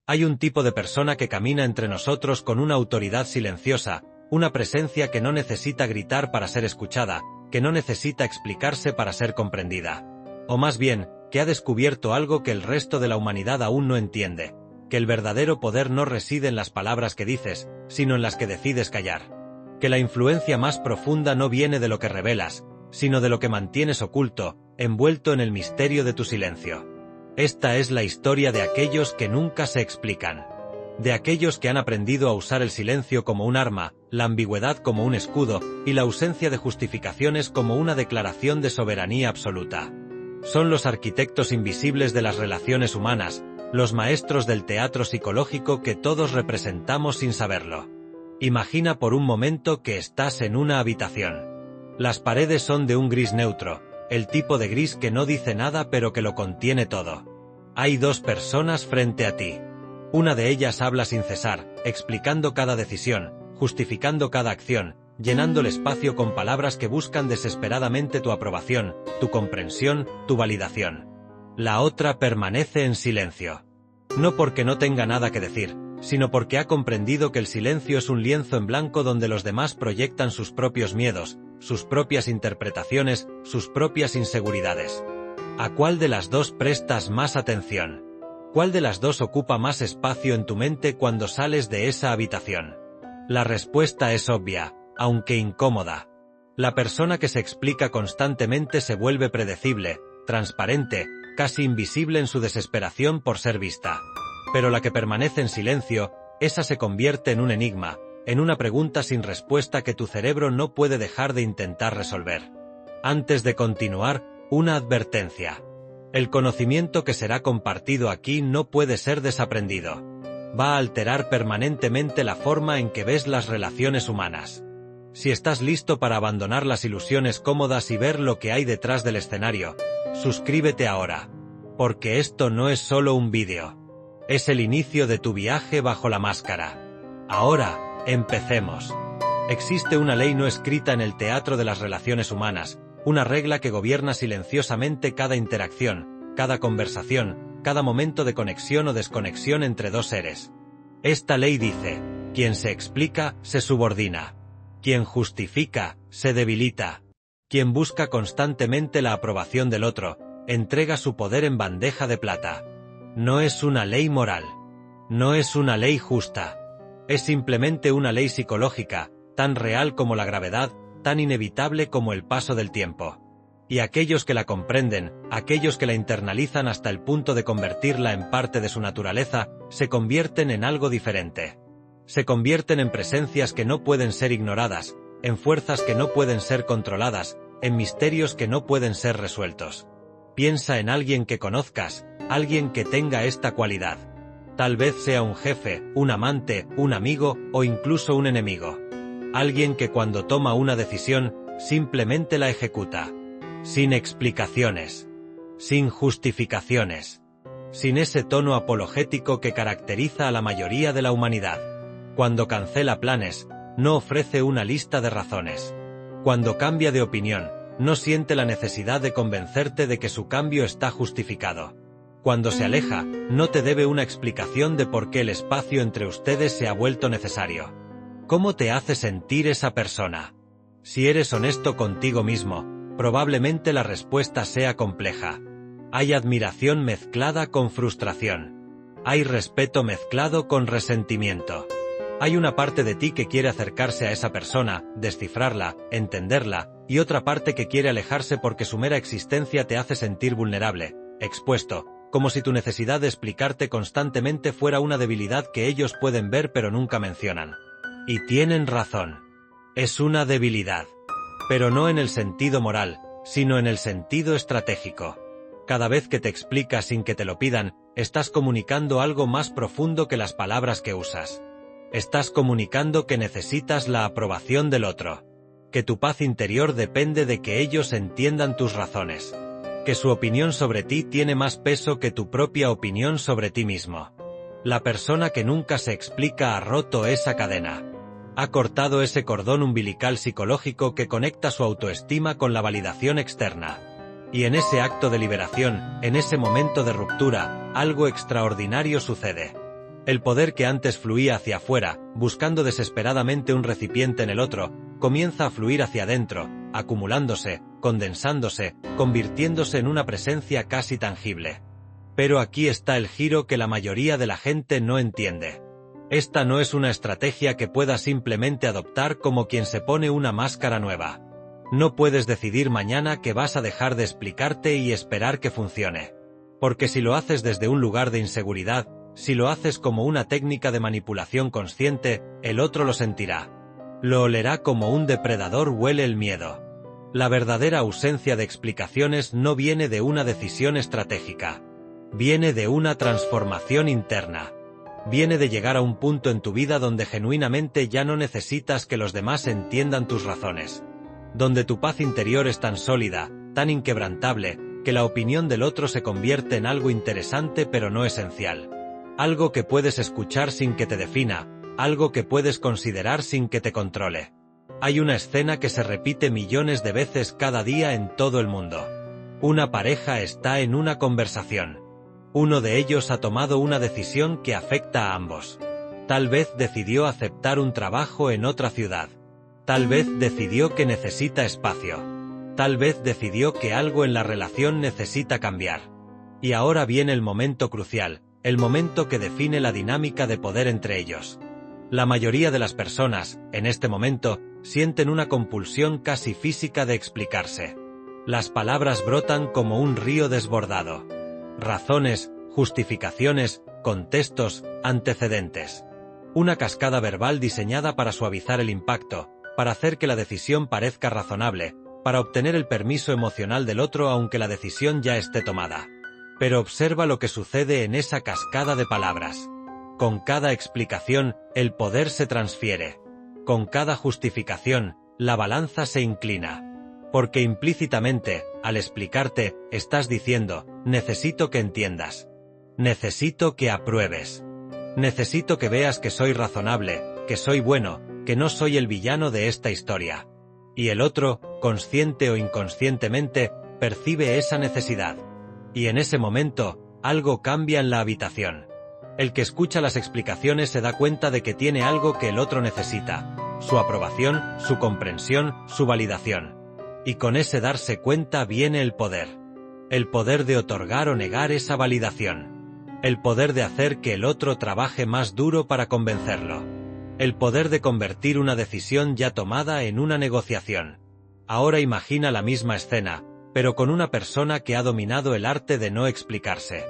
Hay un tipo de persona que camina entre nosotros con una autoridad silenciosa, una presencia que no necesita gritar para ser escuchada, que no necesita explicarse para ser comprendida. O más bien, que ha descubierto algo que el resto de la humanidad aún no entiende, que el verdadero poder no reside en las palabras que dices, sino en las que decides callar. Que la influencia más profunda no viene de lo que revelas, sino de lo que mantienes oculto, envuelto en el misterio de tu silencio. Esta es la historia de aquellos que nunca se explican. De aquellos que han aprendido a usar el silencio como un arma, la ambigüedad como un escudo, y la ausencia de justificaciones como una declaración de soberanía absoluta. Son los arquitectos invisibles de las relaciones humanas, los maestros del teatro psicológico que todos representamos sin saberlo. Imagina por un momento que estás en una habitación. Las paredes son de un gris neutro, el tipo de gris que no dice nada pero que lo contiene todo. Hay dos personas frente a ti. Una de ellas habla sin cesar, explicando cada decisión, justificando cada acción, llenando el espacio con palabras que buscan desesperadamente tu aprobación, tu comprensión, tu validación. La otra permanece en silencio. No porque no tenga nada que decir, sino porque ha comprendido que el silencio es un lienzo en blanco donde los demás proyectan sus propios miedos, sus propias interpretaciones, sus propias inseguridades. ¿A cuál de las dos prestas más atención? ¿Cuál de las dos ocupa más espacio en tu mente cuando sales de esa habitación? La respuesta es obvia, aunque incómoda. La persona que se explica constantemente se vuelve predecible, transparente, casi invisible en su desesperación por ser vista. Pero la que permanece en silencio, esa se convierte en un enigma, en una pregunta sin respuesta que tu cerebro no puede dejar de intentar resolver. Antes de continuar, una advertencia. El conocimiento que será compartido aquí no puede ser desaprendido. Va a alterar permanentemente la forma en que ves las relaciones humanas. Si estás listo para abandonar las ilusiones cómodas y ver lo que hay detrás del escenario, suscríbete ahora. Porque esto no es solo un vídeo. Es el inicio de tu viaje bajo la máscara. Ahora, empecemos. Existe una ley no escrita en el teatro de las relaciones humanas, una regla que gobierna silenciosamente cada interacción, cada conversación, cada momento de conexión o desconexión entre dos seres. Esta ley dice: quien se explica, se subordina. Quien justifica, se debilita. Quien busca constantemente la aprobación del otro, entrega su poder en bandeja de plata. No es una ley moral. No es una ley justa. Es simplemente una ley psicológica, tan real como la gravedad, tan inevitable como el paso del tiempo. Y aquellos que la comprenden, aquellos que la internalizan hasta el punto de convertirla en parte de su naturaleza, se convierten en algo diferente. Se convierten en presencias que no pueden ser ignoradas, en fuerzas que no pueden ser controladas, en misterios que no pueden ser resueltos. Piensa en alguien que conozcas, alguien que tenga esta cualidad. Tal vez sea un jefe, un amante, un amigo o incluso un enemigo. Alguien que cuando toma una decisión, simplemente la ejecuta. Sin explicaciones. Sin justificaciones. Sin ese tono apologético que caracteriza a la mayoría de la humanidad. Cuando cancela planes, no ofrece una lista de razones. Cuando cambia de opinión, no siente la necesidad de convencerte de que su cambio está justificado. Cuando se aleja, no te debe una explicación de por qué el espacio entre ustedes se ha vuelto necesario. ¿Cómo te hace sentir esa persona? Si eres honesto contigo mismo, probablemente la respuesta sea compleja. Hay admiración mezclada con frustración. Hay respeto mezclado con resentimiento. Hay una parte de ti que quiere acercarse a esa persona, descifrarla, entenderla, y otra parte que quiere alejarse porque su mera existencia te hace sentir vulnerable, expuesto, como si tu necesidad de explicarte constantemente fuera una debilidad que ellos pueden ver pero nunca mencionan. Y tienen razón. Es una debilidad. Pero no en el sentido moral, sino en el sentido estratégico. Cada vez que te explicas sin que te lo pidan, estás comunicando algo más profundo que las palabras que usas. Estás comunicando que necesitas la aprobación del otro. Que tu paz interior depende de que ellos entiendan tus razones. Que su opinión sobre ti tiene más peso que tu propia opinión sobre ti mismo. La persona que nunca se explica ha roto esa cadena. Ha cortado ese cordón umbilical psicológico que conecta su autoestima con la validación externa. Y en ese acto de liberación, en ese momento de ruptura, algo extraordinario sucede. El poder que antes fluía hacia afuera, buscando desesperadamente un recipiente en el otro, comienza a fluir hacia adentro, acumulándose, condensándose, convirtiéndose en una presencia casi tangible. Pero aquí está el giro que la mayoría de la gente no entiende. Esta no es una estrategia que puedas simplemente adoptar como quien se pone una máscara nueva. No puedes decidir mañana que vas a dejar de explicarte y esperar que funcione. Porque si lo haces desde un lugar de inseguridad, si lo haces como una técnica de manipulación consciente, el otro lo sentirá. Lo olerá como un depredador huele el miedo. La verdadera ausencia de explicaciones no viene de una decisión estratégica. Viene de una transformación interna. Viene de llegar a un punto en tu vida donde genuinamente ya no necesitas que los demás entiendan tus razones. Donde tu paz interior es tan sólida, tan inquebrantable, que la opinión del otro se convierte en algo interesante pero no esencial. Algo que puedes escuchar sin que te defina, algo que puedes considerar sin que te controle. Hay una escena que se repite millones de veces cada día en todo el mundo. Una pareja está en una conversación. Uno de ellos ha tomado una decisión que afecta a ambos. Tal vez decidió aceptar un trabajo en otra ciudad. Tal vez decidió que necesita espacio. Tal vez decidió que algo en la relación necesita cambiar. Y ahora viene el momento crucial, el momento que define la dinámica de poder entre ellos. La mayoría de las personas, en este momento, sienten una compulsión casi física de explicarse. Las palabras brotan como un río desbordado. Razones, justificaciones, contextos, antecedentes. Una cascada verbal diseñada para suavizar el impacto, para hacer que la decisión parezca razonable, para obtener el permiso emocional del otro aunque la decisión ya esté tomada. Pero observa lo que sucede en esa cascada de palabras. Con cada explicación, el poder se transfiere. Con cada justificación, la balanza se inclina. Porque implícitamente, al explicarte, estás diciendo, necesito que entiendas. Necesito que apruebes. Necesito que veas que soy razonable, que soy bueno, que no soy el villano de esta historia. Y el otro, consciente o inconscientemente, percibe esa necesidad. Y en ese momento, algo cambia en la habitación. El que escucha las explicaciones se da cuenta de que tiene algo que el otro necesita, su aprobación, su comprensión, su validación. Y con ese darse cuenta viene el poder. El poder de otorgar o negar esa validación. El poder de hacer que el otro trabaje más duro para convencerlo. El poder de convertir una decisión ya tomada en una negociación. Ahora imagina la misma escena, pero con una persona que ha dominado el arte de no explicarse.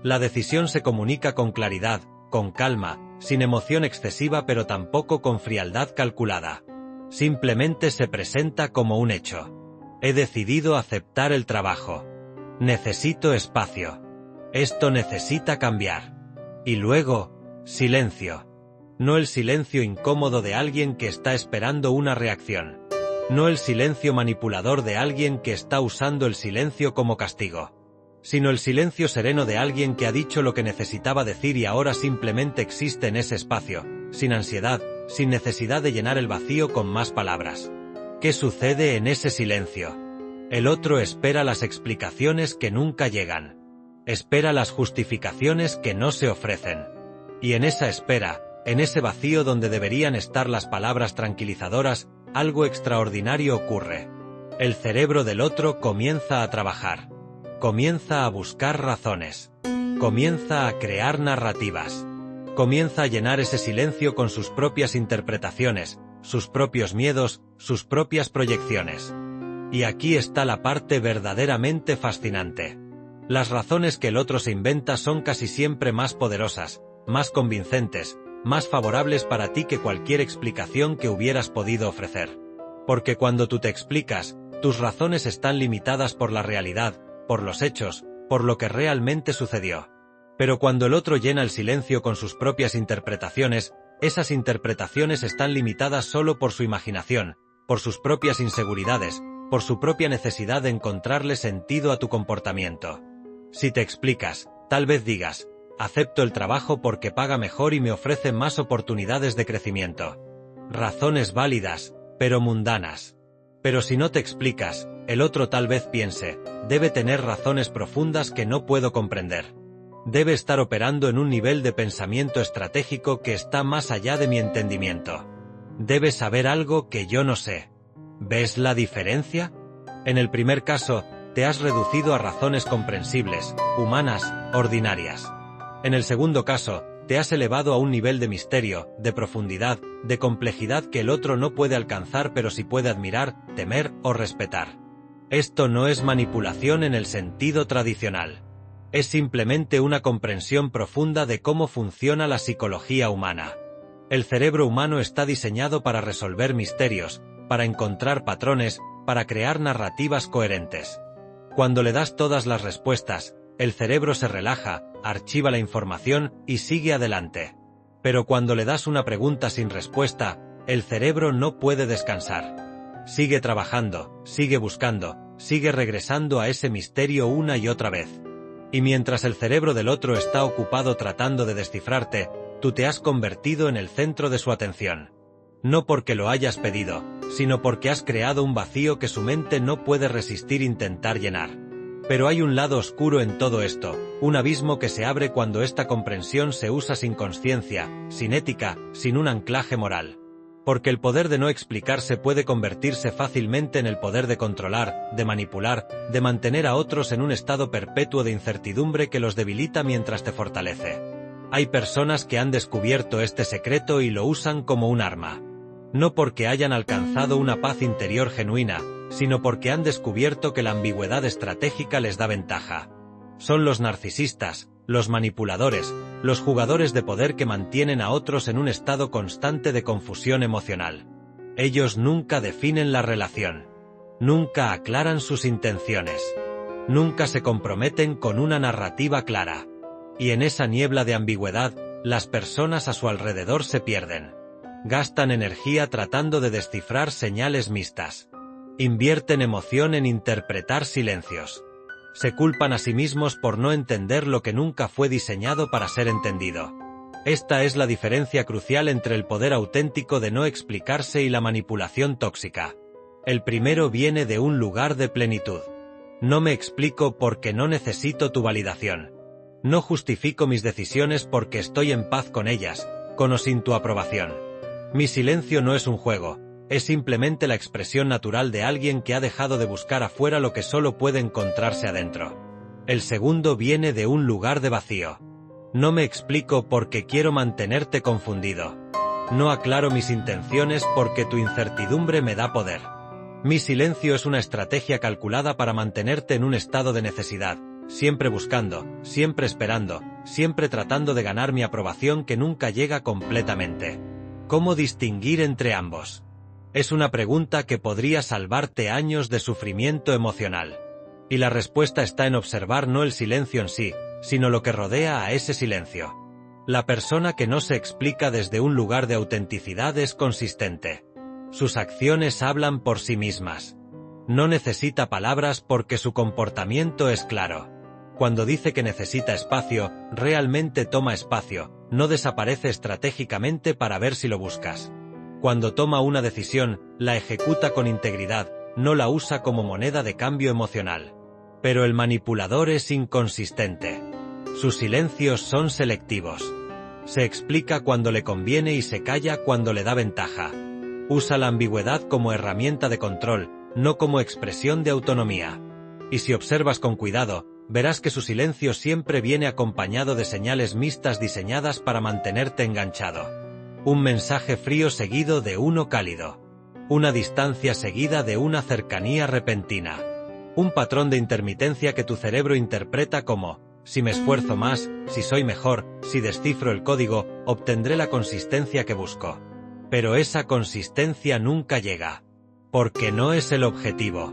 La decisión se comunica con claridad, con calma, sin emoción excesiva pero tampoco con frialdad calculada. Simplemente se presenta como un hecho. He decidido aceptar el trabajo. Necesito espacio. Esto necesita cambiar. Y luego, silencio. No el silencio incómodo de alguien que está esperando una reacción. No el silencio manipulador de alguien que está usando el silencio como castigo. Sino el silencio sereno de alguien que ha dicho lo que necesitaba decir y ahora simplemente existe en ese espacio, sin ansiedad, sin necesidad de llenar el vacío con más palabras. ¿Qué sucede en ese silencio? El otro espera las explicaciones que nunca llegan. Espera las justificaciones que no se ofrecen. Y en esa espera, en ese vacío donde deberían estar las palabras tranquilizadoras, algo extraordinario ocurre. El cerebro del otro comienza a trabajar. Comienza a buscar razones. Comienza a crear narrativas. Comienza a llenar ese silencio con sus propias interpretaciones, sus propios miedos, sus propias proyecciones. Y aquí está la parte verdaderamente fascinante. Las razones que el otro se inventa son casi siempre más poderosas, más convincentes, más favorables para ti que cualquier explicación que hubieras podido ofrecer. Porque cuando tú te explicas, tus razones están limitadas por la realidad, por los hechos, por lo que realmente sucedió. Pero cuando el otro llena el silencio con sus propias interpretaciones, esas interpretaciones están limitadas solo por su imaginación, por sus propias inseguridades, por su propia necesidad de encontrarle sentido a tu comportamiento. Si te explicas, tal vez digas, acepto el trabajo porque paga mejor y me ofrece más oportunidades de crecimiento. Razones válidas, pero mundanas. Pero si no te explicas, el otro tal vez piense, debe tener razones profundas que no puedo comprender. Debe estar operando en un nivel de pensamiento estratégico que está más allá de mi entendimiento. Debe saber algo que yo no sé. ¿Ves la diferencia? En el primer caso, te has reducido a razones comprensibles, humanas, ordinarias. En el segundo caso, te has elevado a un nivel de misterio, de profundidad, de complejidad que el otro no puede alcanzar pero sí puede admirar, temer o respetar. Esto no es manipulación en el sentido tradicional. Es simplemente una comprensión profunda de cómo funciona la psicología humana. El cerebro humano está diseñado para resolver misterios, para encontrar patrones, para crear narrativas coherentes. Cuando le das todas las respuestas, el cerebro se relaja, archiva la información y sigue adelante. Pero cuando le das una pregunta sin respuesta, el cerebro no puede descansar. Sigue trabajando, sigue buscando, sigue regresando a ese misterio una y otra vez. Y mientras el cerebro del otro está ocupado tratando de descifrarte, tú te has convertido en el centro de su atención. No porque lo hayas pedido, sino porque has creado un vacío que su mente no puede resistir intentar llenar. Pero hay un lado oscuro en todo esto, un abismo que se abre cuando esta comprensión se usa sin conciencia, sin ética, sin un anclaje moral. Porque el poder de no explicarse puede convertirse fácilmente en el poder de controlar, de manipular, de mantener a otros en un estado perpetuo de incertidumbre que los debilita mientras te fortalece. Hay personas que han descubierto este secreto y lo usan como un arma. No porque hayan alcanzado una paz interior genuina, sino porque han descubierto que la ambigüedad estratégica les da ventaja. Son los narcisistas, los manipuladores, los jugadores de poder que mantienen a otros en un estado constante de confusión emocional. Ellos nunca definen la relación. Nunca aclaran sus intenciones. Nunca se comprometen con una narrativa clara. Y en esa niebla de ambigüedad, las personas a su alrededor se pierden. Gastan energía tratando de descifrar señales mixtas. Invierten emoción en interpretar silencios. Se culpan a sí mismos por no entender lo que nunca fue diseñado para ser entendido. Esta es la diferencia crucial entre el poder auténtico de no explicarse y la manipulación tóxica. El primero viene de un lugar de plenitud. No me explico porque no necesito tu validación. No justifico mis decisiones porque estoy en paz con ellas, con o sin tu aprobación. Mi silencio no es un juego, es simplemente la expresión natural de alguien que ha dejado de buscar afuera lo que solo puede encontrarse adentro. El segundo viene de un lugar de vacío. No me explico porque quiero mantenerte confundido. No aclaro mis intenciones porque tu incertidumbre me da poder. Mi silencio es una estrategia calculada para mantenerte en un estado de necesidad, siempre buscando, siempre esperando, siempre tratando de ganar mi aprobación que nunca llega completamente. ¿Cómo distinguir entre ambos? Es una pregunta que podría salvarte años de sufrimiento emocional. Y la respuesta está en observar no el silencio en sí, sino lo que rodea a ese silencio. La persona que no se explica desde un lugar de autenticidad es consistente. Sus acciones hablan por sí mismas. No necesita palabras porque su comportamiento es claro. Cuando dice que necesita espacio, realmente toma espacio, no desaparece estratégicamente para ver si lo buscas. Cuando toma una decisión, la ejecuta con integridad, no la usa como moneda de cambio emocional. Pero el manipulador es inconsistente. Sus silencios son selectivos. Se explica cuando le conviene y se calla cuando le da ventaja. Usa la ambigüedad como herramienta de control, no como expresión de autonomía. Y si observas con cuidado, verás que su silencio siempre viene acompañado de señales mixtas diseñadas para mantenerte enganchado. Un mensaje frío seguido de uno cálido. Una distancia seguida de una cercanía repentina. Un patrón de intermitencia que tu cerebro interpreta como, si me esfuerzo más, si soy mejor, si descifro el código, obtendré la consistencia que busco. Pero esa consistencia nunca llega. Porque no es el objetivo.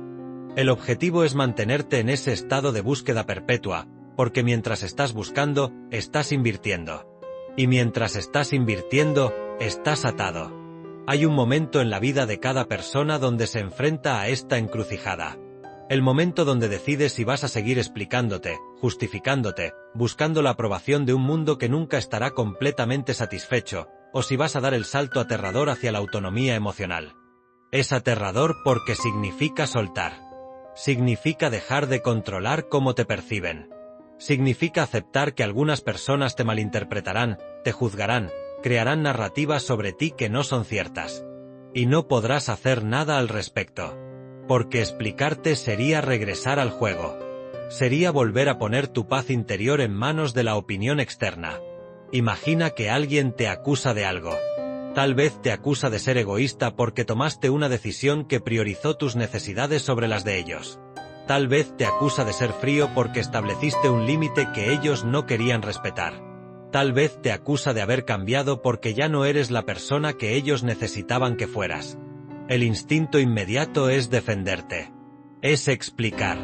El objetivo es mantenerte en ese estado de búsqueda perpetua, porque mientras estás buscando, estás invirtiendo. Y mientras estás invirtiendo, estás atado. Hay un momento en la vida de cada persona donde se enfrenta a esta encrucijada. El momento donde decides si vas a seguir explicándote, justificándote, buscando la aprobación de un mundo que nunca estará completamente satisfecho, o si vas a dar el salto aterrador hacia la autonomía emocional. Es aterrador porque significa soltar. Significa dejar de controlar cómo te perciben. Significa aceptar que algunas personas te malinterpretarán, te juzgarán, crearán narrativas sobre ti que no son ciertas. Y no podrás hacer nada al respecto. Porque explicarte sería regresar al juego. Sería volver a poner tu paz interior en manos de la opinión externa. Imagina que alguien te acusa de algo. Tal vez te acusa de ser egoísta porque tomaste una decisión que priorizó tus necesidades sobre las de ellos. Tal vez te acusa de ser frío porque estableciste un límite que ellos no querían respetar. Tal vez te acusa de haber cambiado porque ya no eres la persona que ellos necesitaban que fueras. El instinto inmediato es defenderte. Es explicar.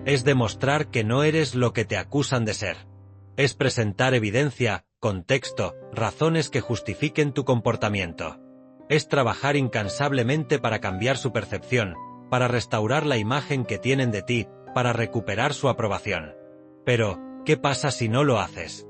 Es demostrar que no eres lo que te acusan de ser. Es presentar evidencia, contexto, razones que justifiquen tu comportamiento. Es trabajar incansablemente para cambiar su percepción, para restaurar la imagen que tienen de ti, para recuperar su aprobación. Pero, ¿qué pasa si no lo haces?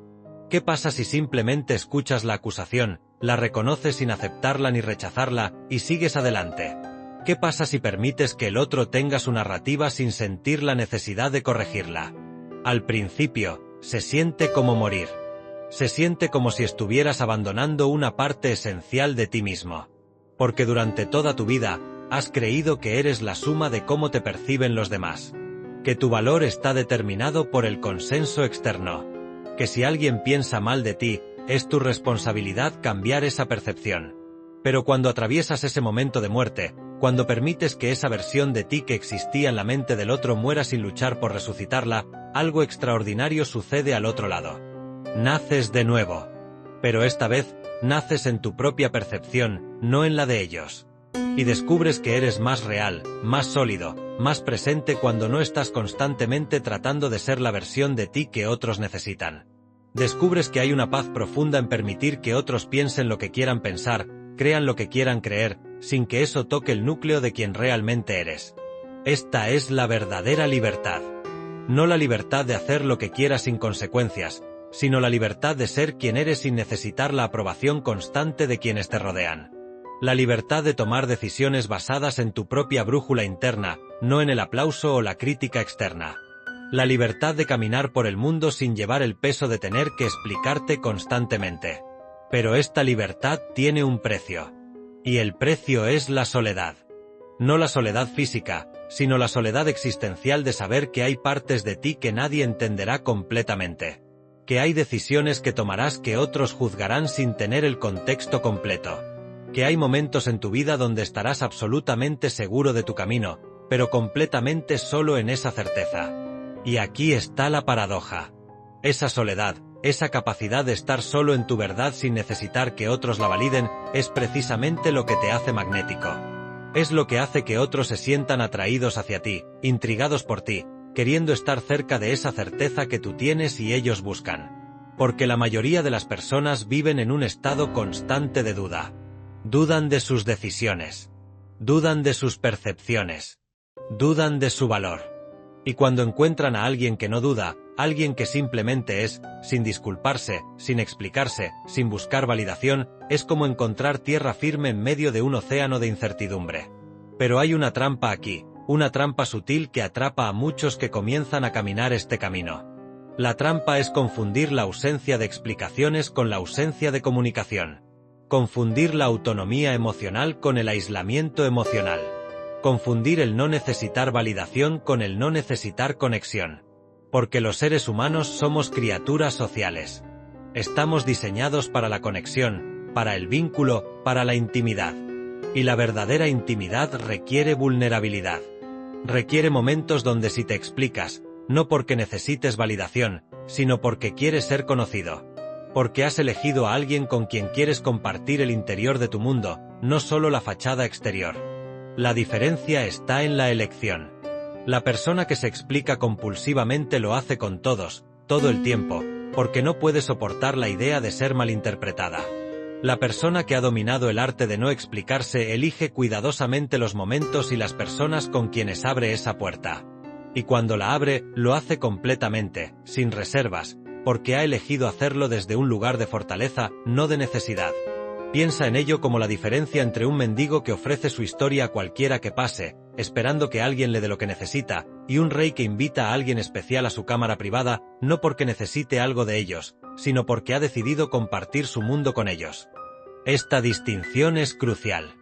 ¿Qué pasa si simplemente escuchas la acusación, la reconoces sin aceptarla ni rechazarla, y sigues adelante? ¿Qué pasa si permites que el otro tenga su narrativa sin sentir la necesidad de corregirla? Al principio, se siente como morir. Se siente como si estuvieras abandonando una parte esencial de ti mismo. Porque durante toda tu vida, has creído que eres la suma de cómo te perciben los demás. Que tu valor está determinado por el consenso externo. Que si alguien piensa mal de ti, es tu responsabilidad cambiar esa percepción. Pero cuando atraviesas ese momento de muerte, cuando permites que esa versión de ti que existía en la mente del otro muera sin luchar por resucitarla, algo extraordinario sucede al otro lado. Naces de nuevo. Pero esta vez, naces en tu propia percepción, no en la de ellos. Y descubres que eres más real, más sólido, más presente cuando no estás constantemente tratando de ser la versión de ti que otros necesitan. Descubres que hay una paz profunda en permitir que otros piensen lo que quieran pensar, crean lo que quieran creer, sin que eso toque el núcleo de quien realmente eres. Esta es la verdadera libertad. No la libertad de hacer lo que quieras sin consecuencias, sino la libertad de ser quien eres sin necesitar la aprobación constante de quienes te rodean. La libertad de tomar decisiones basadas en tu propia brújula interna, no en el aplauso o la crítica externa. La libertad de caminar por el mundo sin llevar el peso de tener que explicarte constantemente. Pero esta libertad tiene un precio. Y el precio es la soledad. No la soledad física, sino la soledad existencial de saber que hay partes de ti que nadie entenderá completamente. Que hay decisiones que tomarás que otros juzgarán sin tener el contexto completo. Que hay momentos en tu vida donde estarás absolutamente seguro de tu camino, pero completamente solo en esa certeza. Y aquí está la paradoja. Esa soledad, esa capacidad de estar solo en tu verdad sin necesitar que otros la validen, es precisamente lo que te hace magnético. Es lo que hace que otros se sientan atraídos hacia ti, intrigados por ti, queriendo estar cerca de esa certeza que tú tienes y ellos buscan. Porque la mayoría de las personas viven en un estado constante de duda. Dudan de sus decisiones. Dudan de sus percepciones. Dudan de su valor. Y cuando encuentran a alguien que no duda, alguien que simplemente es, sin disculparse, sin explicarse, sin buscar validación, es como encontrar tierra firme en medio de un océano de incertidumbre. Pero hay una trampa aquí, una trampa sutil que atrapa a muchos que comienzan a caminar este camino. La trampa es confundir la ausencia de explicaciones con la ausencia de comunicación. Confundir la autonomía emocional con el aislamiento emocional. Confundir el no necesitar validación con el no necesitar conexión. Porque los seres humanos somos criaturas sociales. Estamos diseñados para la conexión, para el vínculo, para la intimidad. Y la verdadera intimidad requiere vulnerabilidad. Requiere momentos donde si te explicas, no porque necesites validación, sino porque quieres ser conocido. Porque has elegido a alguien con quien quieres compartir el interior de tu mundo, no solo la fachada exterior. La diferencia está en la elección. La persona que se explica compulsivamente lo hace con todos, todo el tiempo, porque no puede soportar la idea de ser malinterpretada. La persona que ha dominado el arte de no explicarse elige cuidadosamente los momentos y las personas con quienes abre esa puerta. Y cuando la abre, lo hace completamente, sin reservas, porque ha elegido hacerlo desde un lugar de fortaleza, no de necesidad. Piensa en ello como la diferencia entre un mendigo que ofrece su historia a cualquiera que pase, esperando que alguien le dé lo que necesita, y un rey que invita a alguien especial a su cámara privada, no porque necesite algo de ellos, sino porque ha decidido compartir su mundo con ellos. Esta distinción es crucial.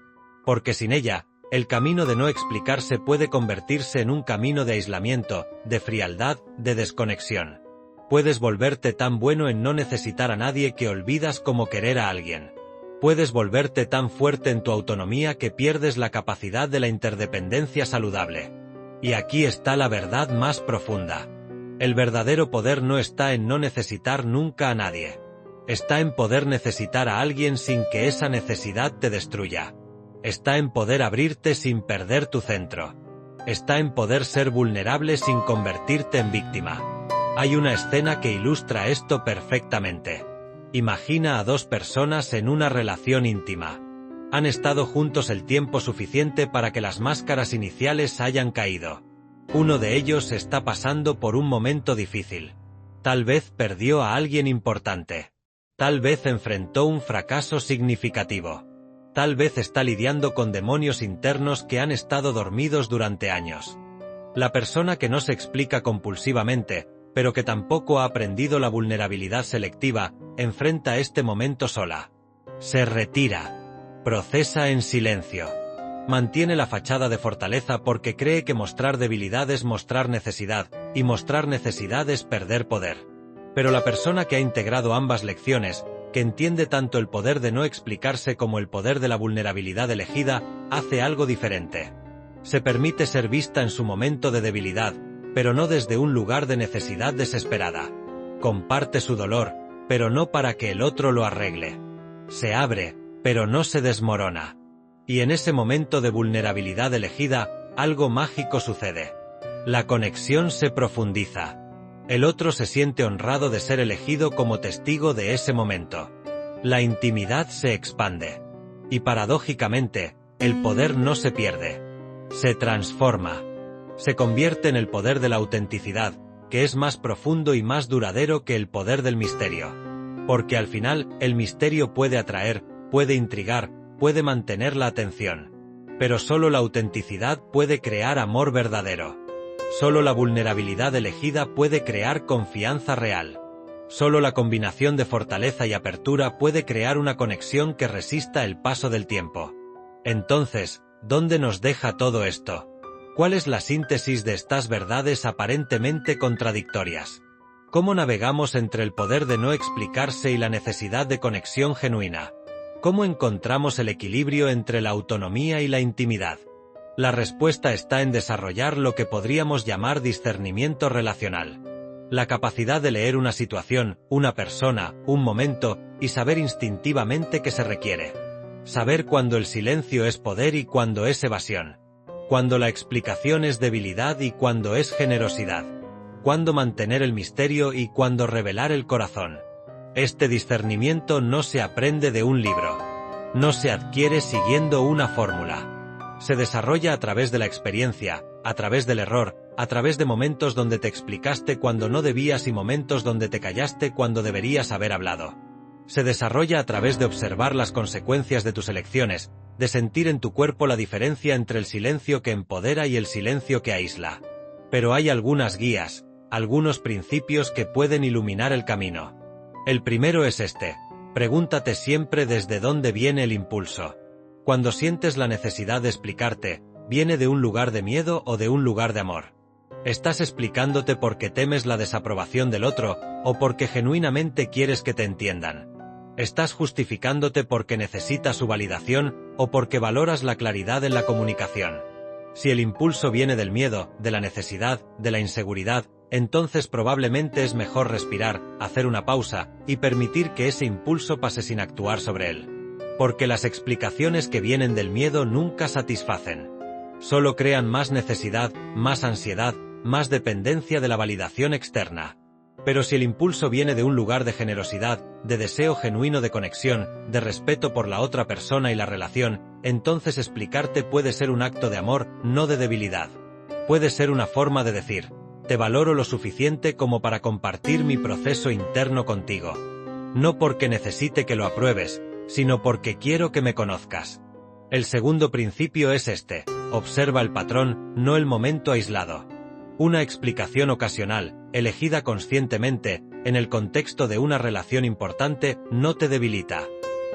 Porque sin ella, el camino de no explicarse puede convertirse en un camino de aislamiento, de frialdad, de desconexión. Puedes volverte tan bueno en no necesitar a nadie que olvidas como querer a alguien. Puedes volverte tan fuerte en tu autonomía que pierdes la capacidad de la interdependencia saludable. Y aquí está la verdad más profunda. El verdadero poder no está en no necesitar nunca a nadie. Está en poder necesitar a alguien sin que esa necesidad te destruya. Está en poder abrirte sin perder tu centro. Está en poder ser vulnerable sin convertirte en víctima. Hay una escena que ilustra esto perfectamente. Imagina a dos personas en una relación íntima. Han estado juntos el tiempo suficiente para que las máscaras iniciales hayan caído. Uno de ellos está pasando por un momento difícil. Tal vez perdió a alguien importante. Tal vez enfrentó un fracaso significativo. Tal vez está lidiando con demonios internos que han estado dormidos durante años. La persona que no se explica compulsivamente, pero que tampoco ha aprendido la vulnerabilidad selectiva, enfrenta este momento sola. Se retira. Procesa en silencio. Mantiene la fachada de fortaleza porque cree que mostrar debilidad es mostrar necesidad, y mostrar necesidad es perder poder. Pero la persona que ha integrado ambas lecciones, que entiende tanto el poder de no explicarse como el poder de la vulnerabilidad elegida, hace algo diferente. Se permite ser vista en su momento de debilidad, pero no desde un lugar de necesidad desesperada. Comparte su dolor, pero no para que el otro lo arregle. Se abre, pero no se desmorona. Y en ese momento de vulnerabilidad elegida, algo mágico sucede. La conexión se profundiza. El otro se siente honrado de ser elegido como testigo de ese momento. La intimidad se expande. Y paradójicamente, el poder no se pierde. Se transforma. Se convierte en el poder de la autenticidad, que es más profundo y más duradero que el poder del misterio. Porque al final, el misterio puede atraer, puede intrigar, puede mantener la atención. Pero solo la autenticidad puede crear amor verdadero. Solo la vulnerabilidad elegida puede crear confianza real. Solo la combinación de fortaleza y apertura puede crear una conexión que resista el paso del tiempo. Entonces, ¿dónde nos deja todo esto? ¿Cuál es la síntesis de estas verdades aparentemente contradictorias? ¿Cómo navegamos entre el poder de no explicarse y la necesidad de conexión genuina? ¿Cómo encontramos el equilibrio entre la autonomía y la intimidad? La respuesta está en desarrollar lo que podríamos llamar discernimiento relacional. La capacidad de leer una situación, una persona, un momento, y saber instintivamente qué se requiere. Saber cuándo el silencio es poder y cuándo es evasión. Cuándo la explicación es debilidad y cuándo es generosidad. Cuándo mantener el misterio y cuándo revelar el corazón. Este discernimiento no se aprende de un libro. No se adquiere siguiendo una fórmula. Se desarrolla a través de la experiencia, a través del error, a través de momentos donde te explicaste cuando no debías y momentos donde te callaste cuando deberías haber hablado. Se desarrolla a través de observar las consecuencias de tus elecciones, de sentir en tu cuerpo la diferencia entre el silencio que empodera y el silencio que aísla. Pero hay algunas guías, algunos principios que pueden iluminar el camino. El primero es este: pregúntate siempre desde dónde viene el impulso. Cuando sientes la necesidad de explicarte, ¿viene de un lugar de miedo o de un lugar de amor? ¿Estás explicándote porque temes la desaprobación del otro, o porque genuinamente quieres que te entiendan? ¿Estás justificándote porque necesitas su validación, o porque valoras la claridad en la comunicación? Si el impulso viene del miedo, de la necesidad, de la inseguridad, entonces probablemente es mejor respirar, hacer una pausa, y permitir que ese impulso pase sin actuar sobre él. Porque las explicaciones que vienen del miedo nunca satisfacen. Solo crean más necesidad, más ansiedad, más dependencia de la validación externa. Pero si el impulso viene de un lugar de generosidad, de deseo genuino de conexión, de respeto por la otra persona y la relación, entonces explicarte puede ser un acto de amor, no de debilidad. Puede ser una forma de decir: te valoro lo suficiente como para compartir mi proceso interno contigo. No porque necesite que lo apruebes, sino porque quiero que me conozcas. El segundo principio es este: observa el patrón, no el momento aislado. Una explicación ocasional, elegida conscientemente, en el contexto de una relación importante, no te debilita.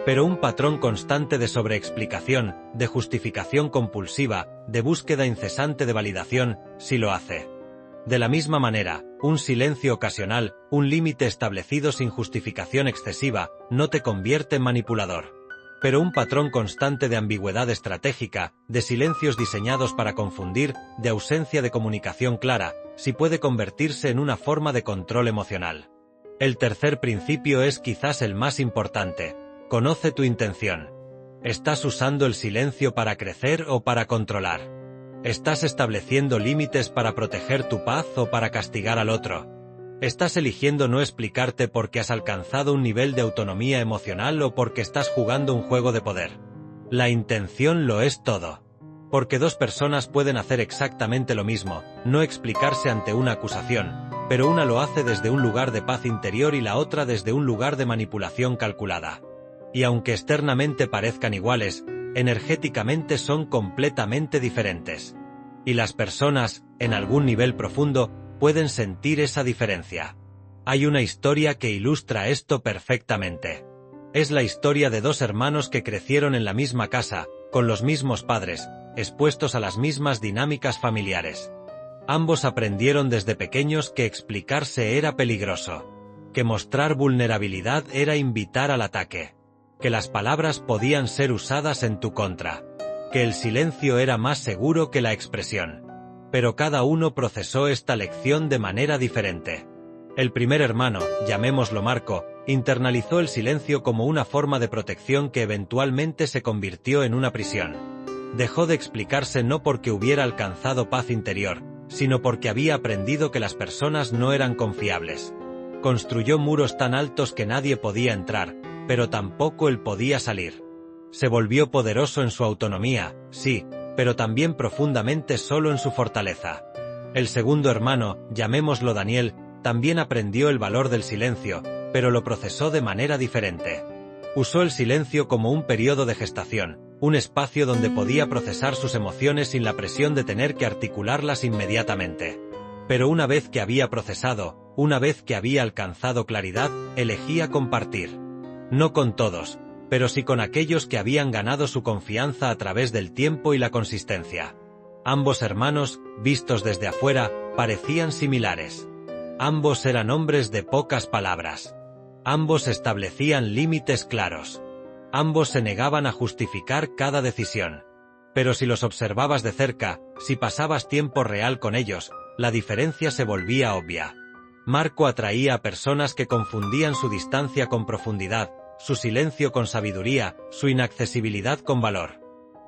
Pero un patrón constante de sobreexplicación, de justificación compulsiva, de búsqueda incesante de validación, sí lo hace. De la misma manera, un silencio ocasional, un límite establecido sin justificación excesiva, no te convierte en manipulador. Pero un patrón constante de ambigüedad estratégica, de silencios diseñados para confundir, de ausencia de comunicación clara, sí puede convertirse en una forma de control emocional. El tercer principio es quizás el más importante. Conoce tu intención. ¿Estás usando el silencio para crecer o para controlar? ¿Estás estableciendo límites para proteger tu paz o para castigar al otro? ¿Estás eligiendo no explicarte porque has alcanzado un nivel de autonomía emocional o porque estás jugando un juego de poder? La intención lo es todo. Porque dos personas pueden hacer exactamente lo mismo, no explicarse ante una acusación, pero una lo hace desde un lugar de paz interior y la otra desde un lugar de manipulación calculada. Y aunque externamente parezcan iguales, energéticamente son completamente diferentes. Y las personas, en algún nivel profundo, pueden sentir esa diferencia. Hay una historia que ilustra esto perfectamente. Es la historia de dos hermanos que crecieron en la misma casa, con los mismos padres, expuestos a las mismas dinámicas familiares. Ambos aprendieron desde pequeños que explicarse era peligroso, que mostrar vulnerabilidad era invitar al ataque, que las palabras podían ser usadas en tu contra, que el silencio era más seguro que la expresión. Pero cada uno procesó esta lección de manera diferente. El primer hermano, llamémoslo Marco, internalizó el silencio como una forma de protección que eventualmente se convirtió en una prisión. Dejó de explicarse no porque hubiera alcanzado paz interior, sino porque había aprendido que las personas no eran confiables. Construyó muros tan altos que nadie podía entrar, pero tampoco él podía salir. Se volvió poderoso en su autonomía, sí, pero también profundamente solo en su fortaleza. El segundo hermano, llamémoslo Daniel, también aprendió el valor del silencio, pero lo procesó de manera diferente. Usó el silencio como un periodo de gestación, un espacio donde podía procesar sus emociones sin la presión de tener que articularlas inmediatamente. Pero una vez que había procesado, una vez que había alcanzado claridad, elegía compartir. No con todos, pero sí con aquellos que habían ganado su confianza a través del tiempo y la consistencia. Ambos hermanos, vistos desde afuera, parecían similares. Ambos eran hombres de pocas palabras. Ambos establecían límites claros. Ambos se negaban a justificar cada decisión. Pero si los observabas de cerca, si pasabas tiempo real con ellos, la diferencia se volvía obvia. Marco atraía a personas que confundían su distancia con profundidad, su silencio con sabiduría, su inaccesibilidad con valor.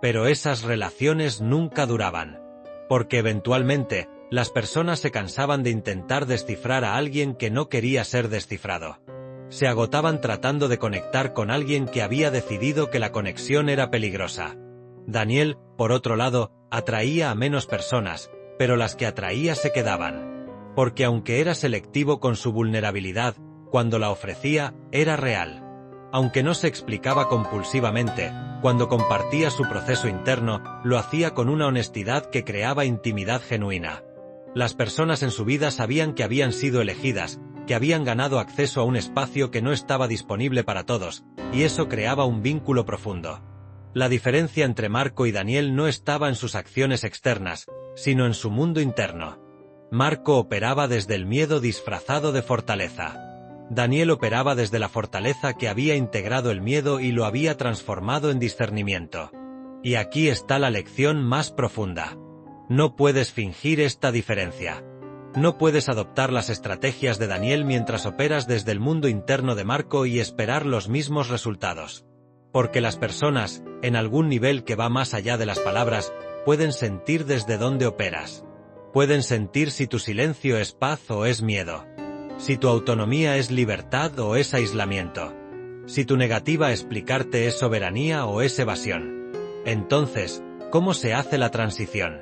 Pero esas relaciones nunca duraban. Porque eventualmente, las personas se cansaban de intentar descifrar a alguien que no quería ser descifrado. Se agotaban tratando de conectar con alguien que había decidido que la conexión era peligrosa. Daniel, por otro lado, atraía a menos personas, pero las que atraía se quedaban. Porque aunque era selectivo con su vulnerabilidad, cuando la ofrecía, era real. Aunque no se explicaba compulsivamente, cuando compartía su proceso interno, lo hacía con una honestidad que creaba intimidad genuina. Las personas en su vida sabían que habían sido elegidas, que habían ganado acceso a un espacio que no estaba disponible para todos, y eso creaba un vínculo profundo. La diferencia entre Marco y Daniel no estaba en sus acciones externas, sino en su mundo interno. Marco operaba desde el miedo disfrazado de fortaleza. Daniel operaba desde la fortaleza que había integrado el miedo y lo había transformado en discernimiento. Y aquí está la lección más profunda. No puedes fingir esta diferencia. No puedes adoptar las estrategias de Daniel mientras operas desde el mundo interno de Marco y esperar los mismos resultados. Porque las personas, en algún nivel que va más allá de las palabras, pueden sentir desde dónde operas. Pueden sentir si tu silencio es paz o es miedo. Si tu autonomía es libertad o es aislamiento. Si tu negativa a explicarte es soberanía o es evasión. Entonces, ¿cómo se hace la transición?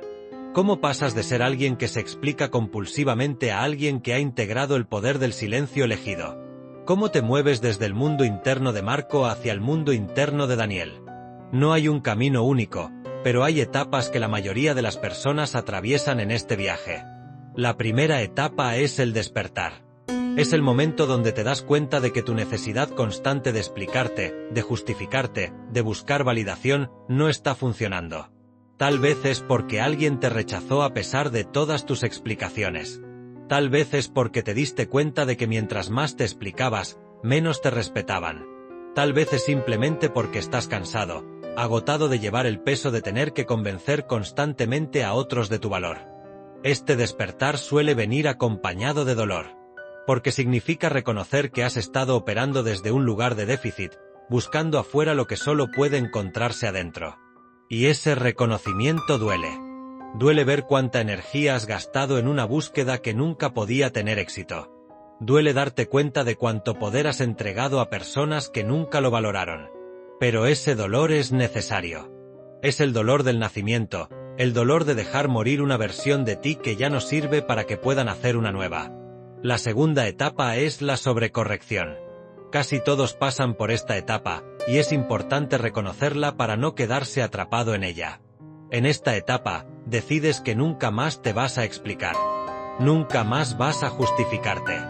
¿Cómo pasas de ser alguien que se explica compulsivamente a alguien que ha integrado el poder del silencio elegido? ¿Cómo te mueves desde el mundo interno de Marco hacia el mundo interno de Daniel? No hay un camino único, pero hay etapas que la mayoría de las personas atraviesan en este viaje. La primera etapa es el despertar. Es el momento donde te das cuenta de que tu necesidad constante de explicarte, de justificarte, de buscar validación, no está funcionando. Tal vez es porque alguien te rechazó a pesar de todas tus explicaciones. Tal vez es porque te diste cuenta de que mientras más te explicabas, menos te respetaban. Tal vez es simplemente porque estás cansado, agotado de llevar el peso de tener que convencer constantemente a otros de tu valor. Este despertar suele venir acompañado de dolor. Porque significa reconocer que has estado operando desde un lugar de déficit, buscando afuera lo que solo puede encontrarse adentro. Y ese reconocimiento duele. Duele ver cuánta energía has gastado en una búsqueda que nunca podía tener éxito. Duele darte cuenta de cuánto poder has entregado a personas que nunca lo valoraron. Pero ese dolor es necesario. Es el dolor del nacimiento, el dolor de dejar morir una versión de ti que ya no sirve para que puedan hacer una nueva. La segunda etapa es la sobrecorrección. Casi todos pasan por esta etapa, y es importante reconocerla para no quedarse atrapado en ella. En esta etapa, decides que nunca más te vas a explicar. Nunca más vas a justificarte.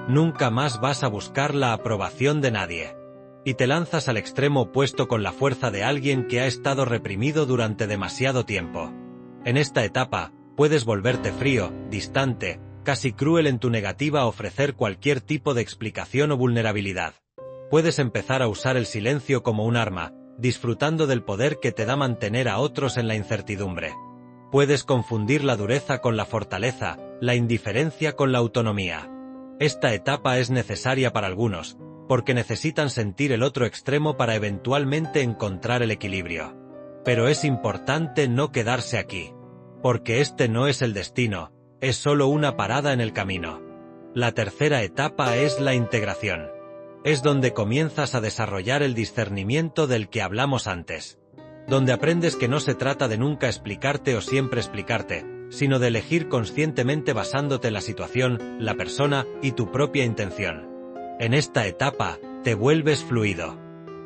Nunca más vas a buscar la aprobación de nadie. Y te lanzas al extremo opuesto con la fuerza de alguien que ha estado reprimido durante demasiado tiempo. En esta etapa, puedes volverte frío, distante, casi cruel en tu negativa a ofrecer cualquier tipo de explicación o vulnerabilidad. Puedes empezar a usar el silencio como un arma, disfrutando del poder que te da mantener a otros en la incertidumbre. Puedes confundir la dureza con la fortaleza, la indiferencia con la autonomía. Esta etapa es necesaria para algunos, porque necesitan sentir el otro extremo para eventualmente encontrar el equilibrio. Pero es importante no quedarse aquí. Porque este no es el destino, es solo una parada en el camino. La tercera etapa es la integración. Es donde comienzas a desarrollar el discernimiento del que hablamos antes. Donde aprendes que no se trata de nunca explicarte o siempre explicarte, sino de elegir conscientemente basándote en la situación, la persona y tu propia intención. En esta etapa, te vuelves fluido.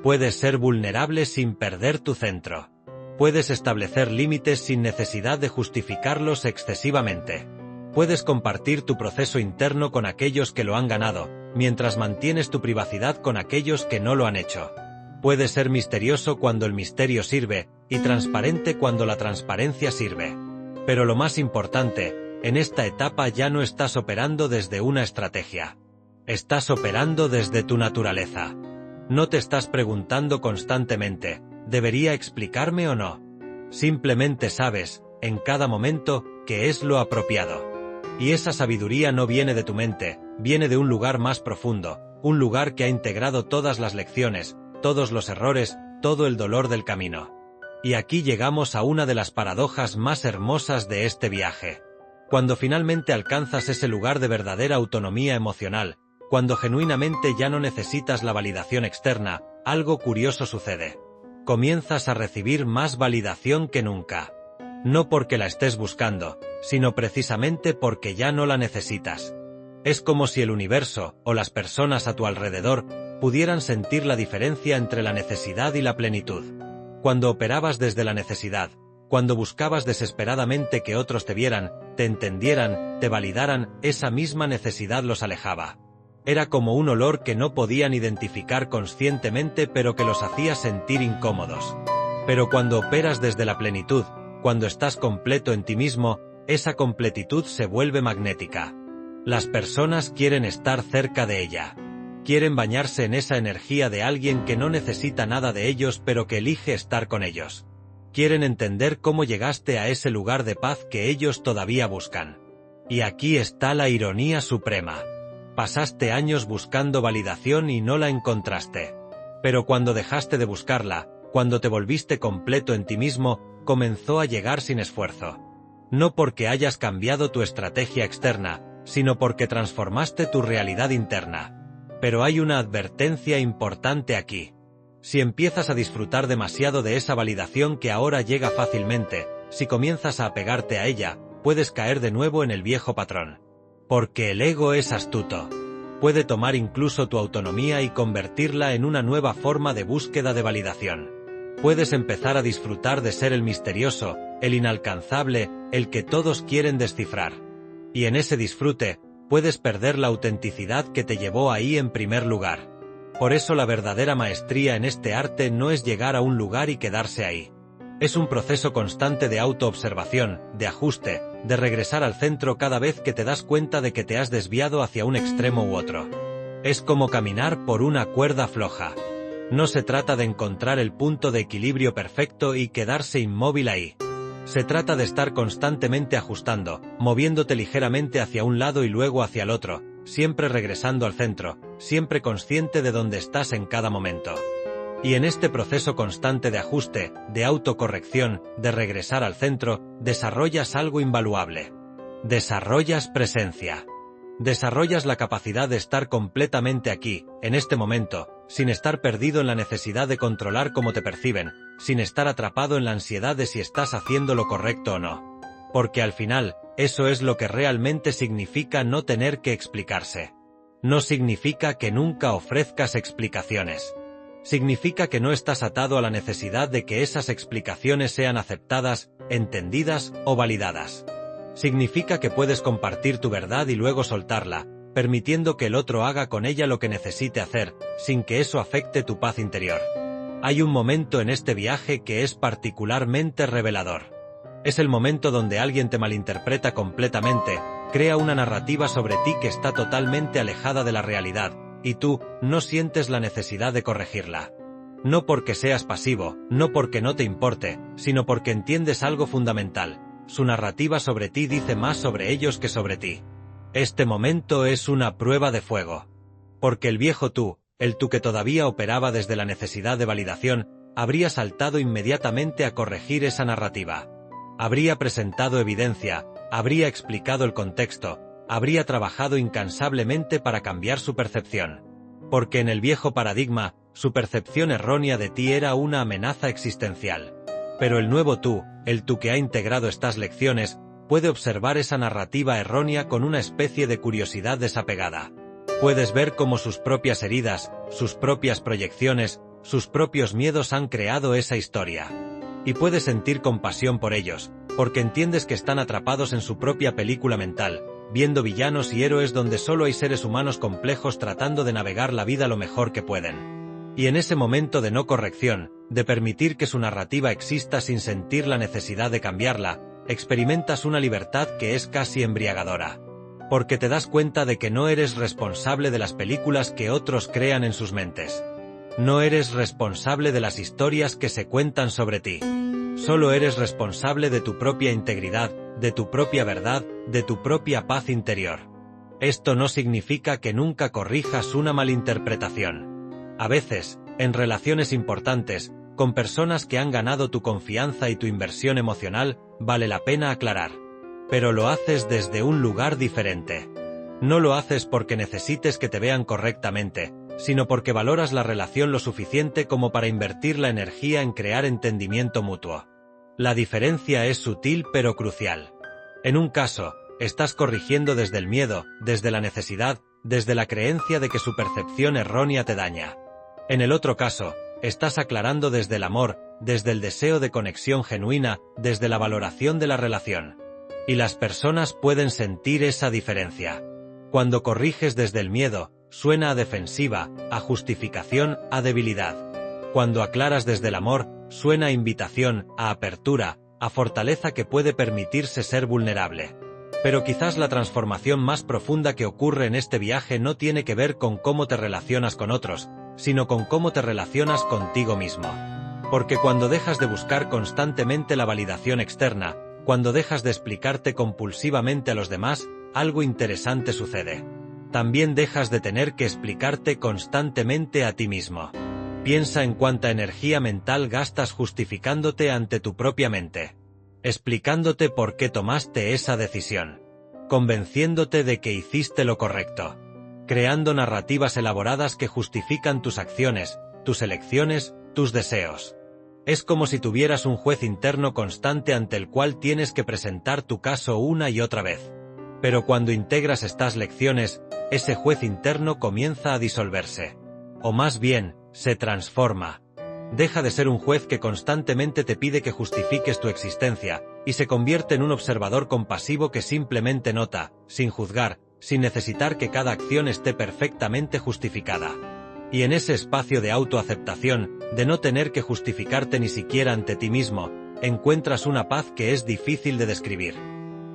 Puedes ser vulnerable sin perder tu centro. Puedes establecer límites sin necesidad de justificarlos excesivamente. Puedes compartir tu proceso interno con aquellos que lo han ganado, mientras mantienes tu privacidad con aquellos que no lo han hecho. Puedes ser misterioso cuando el misterio sirve, y transparente cuando la transparencia sirve. Pero lo más importante, en esta etapa ya no estás operando desde una estrategia. Estás operando desde tu naturaleza. No te estás preguntando constantemente, ¿debería explicarme o no? Simplemente sabes, en cada momento, qué es lo apropiado. Y esa sabiduría no viene de tu mente, viene de un lugar más profundo, un lugar que ha integrado todas las lecciones, todos los errores, todo el dolor del camino. Y aquí llegamos a una de las paradojas más hermosas de este viaje. Cuando finalmente alcanzas ese lugar de verdadera autonomía emocional, cuando genuinamente ya no necesitas la validación externa, algo curioso sucede. Comienzas a recibir más validación que nunca. No porque la estés buscando, sino precisamente porque ya no la necesitas. Es como si el universo, o las personas a tu alrededor, pudieran sentir la diferencia entre la necesidad y la plenitud. Cuando operabas desde la necesidad, cuando buscabas desesperadamente que otros te vieran, te entendieran, te validaran, esa misma necesidad los alejaba. Era como un olor que no podían identificar conscientemente pero que los hacía sentir incómodos. Pero cuando operas desde la plenitud, cuando estás completo en ti mismo, esa completitud se vuelve magnética. Las personas quieren estar cerca de ella. Quieren bañarse en esa energía de alguien que no necesita nada de ellos pero que elige estar con ellos. Quieren entender cómo llegaste a ese lugar de paz que ellos todavía buscan. Y aquí está la ironía suprema. Pasaste años buscando validación y no la encontraste. Pero cuando dejaste de buscarla, cuando te volviste completo en ti mismo, comenzó a llegar sin esfuerzo. No porque hayas cambiado tu estrategia externa, sino porque transformaste tu realidad interna. Pero hay una advertencia importante aquí. Si empiezas a disfrutar demasiado de esa validación que ahora llega fácilmente, si comienzas a apegarte a ella, puedes caer de nuevo en el viejo patrón. Porque el ego es astuto. Puede tomar incluso tu autonomía y convertirla en una nueva forma de búsqueda de validación. Puedes empezar a disfrutar de ser el misterioso, el inalcanzable, el que todos quieren descifrar. Y en ese disfrute, puedes perder la autenticidad que te llevó ahí en primer lugar. Por eso la verdadera maestría en este arte no es llegar a un lugar y quedarse ahí. Es un proceso constante de autoobservación, de ajuste, de regresar al centro cada vez que te das cuenta de que te has desviado hacia un extremo u otro. Es como caminar por una cuerda floja. No se trata de encontrar el punto de equilibrio perfecto y quedarse inmóvil ahí. Se trata de estar constantemente ajustando, moviéndote ligeramente hacia un lado y luego hacia el otro, siempre regresando al centro, siempre consciente de dónde estás en cada momento. Y en este proceso constante de ajuste, de autocorrección, de regresar al centro, desarrollas algo invaluable. Desarrollas presencia. Desarrollas la capacidad de estar completamente aquí, en este momento, sin estar perdido en la necesidad de controlar cómo te perciben, sin estar atrapado en la ansiedad de si estás haciendo lo correcto o no. Porque al final, eso es lo que realmente significa no tener que explicarse. No significa que nunca ofrezcas explicaciones. Significa que no estás atado a la necesidad de que esas explicaciones sean aceptadas, entendidas o validadas. Significa que puedes compartir tu verdad y luego soltarla, permitiendo que el otro haga con ella lo que necesite hacer, sin que eso afecte tu paz interior. Hay un momento en este viaje que es particularmente revelador. Es el momento donde alguien te malinterpreta completamente, crea una narrativa sobre ti que está totalmente alejada de la realidad, y tú no sientes la necesidad de corregirla. No porque seas pasivo, no porque no te importe, sino porque entiendes algo fundamental. Su narrativa sobre ti dice más sobre ellos que sobre ti. Este momento es una prueba de fuego. Porque el viejo tú, el tú que todavía operaba desde la necesidad de validación, habría saltado inmediatamente a corregir esa narrativa. Habría presentado evidencia, habría explicado el contexto, habría trabajado incansablemente para cambiar su percepción. Porque en el viejo paradigma, su percepción errónea de ti era una amenaza existencial. Pero el nuevo tú, el tú que ha integrado estas lecciones, puede observar esa narrativa errónea con una especie de curiosidad desapegada. Puedes ver cómo sus propias heridas, sus propias proyecciones, sus propios miedos han creado esa historia. Y puedes sentir compasión por ellos, porque entiendes que están atrapados en su propia película mental, viendo villanos y héroes donde solo hay seres humanos complejos tratando de navegar la vida lo mejor que pueden. Y en ese momento de no corrección, de permitir que su narrativa exista sin sentir la necesidad de cambiarla, experimentas una libertad que es casi embriagadora. Porque te das cuenta de que no eres responsable de las películas que otros crean en sus mentes. No eres responsable de las historias que se cuentan sobre ti. Solo eres responsable de tu propia integridad, de tu propia verdad, de tu propia paz interior. Esto no significa que nunca corrijas una malinterpretación. A veces, en relaciones importantes, con personas que han ganado tu confianza y tu inversión emocional, vale la pena aclarar. Pero lo haces desde un lugar diferente. No lo haces porque necesites que te vean correctamente, sino porque valoras la relación lo suficiente como para invertir la energía en crear entendimiento mutuo. La diferencia es sutil pero crucial. En un caso, estás corrigiendo desde el miedo, desde la necesidad, desde la creencia de que su percepción errónea te daña. En el otro caso, estás aclarando desde el amor, desde el deseo de conexión genuina, desde la valoración de la relación. Y las personas pueden sentir esa diferencia. Cuando corriges desde el miedo, suena a defensiva, a justificación, a debilidad. Cuando aclaras desde el amor, suena a invitación, a apertura, a fortaleza que puede permitirse ser vulnerable. Pero quizás la transformación más profunda que ocurre en este viaje no tiene que ver con cómo te relacionas con otros, sino con cómo te relacionas contigo mismo. Porque cuando dejas de buscar constantemente la validación externa, cuando dejas de explicarte compulsivamente a los demás, algo interesante sucede. También dejas de tener que explicarte constantemente a ti mismo. Piensa en cuánta energía mental gastas justificándote ante tu propia mente. Explicándote por qué tomaste esa decisión. Convenciéndote de que hiciste lo correcto. Creando narrativas elaboradas que justifican tus acciones, tus elecciones, tus deseos. Es como si tuvieras un juez interno constante ante el cual tienes que presentar tu caso una y otra vez. Pero cuando integras estas lecciones, ese juez interno comienza a disolverse. O más bien, se transforma. Deja de ser un juez que constantemente te pide que justifiques tu existencia, y se convierte en un observador compasivo que simplemente nota, sin juzgar, sin necesitar que cada acción esté perfectamente justificada. Y en ese espacio de autoaceptación, de no tener que justificarte ni siquiera ante ti mismo, encuentras una paz que es difícil de describir.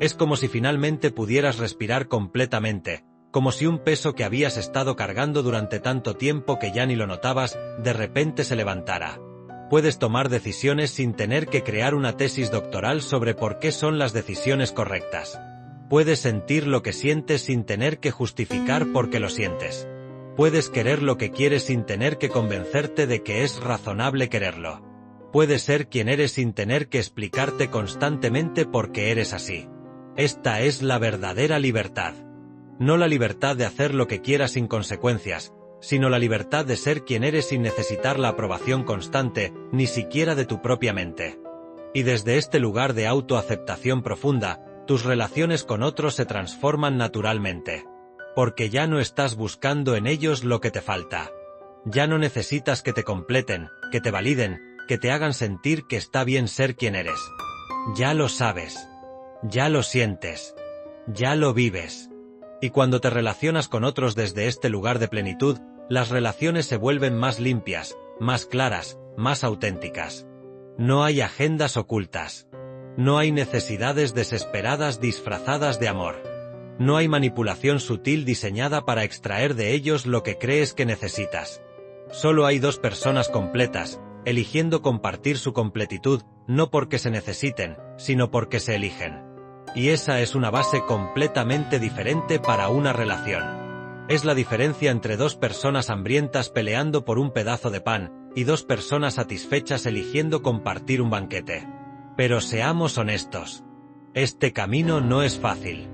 Es como si finalmente pudieras respirar completamente, como si un peso que habías estado cargando durante tanto tiempo que ya ni lo notabas, de repente se levantara. Puedes tomar decisiones sin tener que crear una tesis doctoral sobre por qué son las decisiones correctas. Puedes sentir lo que sientes sin tener que justificar por qué lo sientes. Puedes querer lo que quieres sin tener que convencerte de que es razonable quererlo. Puedes ser quien eres sin tener que explicarte constantemente por qué eres así. Esta es la verdadera libertad. No la libertad de hacer lo que quieras sin consecuencias, sino la libertad de ser quien eres sin necesitar la aprobación constante, ni siquiera de tu propia mente. Y desde este lugar de autoaceptación profunda, tus relaciones con otros se transforman naturalmente. Porque ya no estás buscando en ellos lo que te falta. Ya no necesitas que te completen, que te validen, que te hagan sentir que está bien ser quien eres. Ya lo sabes. Ya lo sientes. Ya lo vives. Y cuando te relacionas con otros desde este lugar de plenitud, las relaciones se vuelven más limpias, más claras, más auténticas. No hay agendas ocultas. No hay necesidades desesperadas disfrazadas de amor. No hay manipulación sutil diseñada para extraer de ellos lo que crees que necesitas. Solo hay dos personas completas, eligiendo compartir su completitud, no porque se necesiten, sino porque se eligen. Y esa es una base completamente diferente para una relación. Es la diferencia entre dos personas hambrientas peleando por un pedazo de pan, y dos personas satisfechas eligiendo compartir un banquete. Pero seamos honestos. Este camino no es fácil.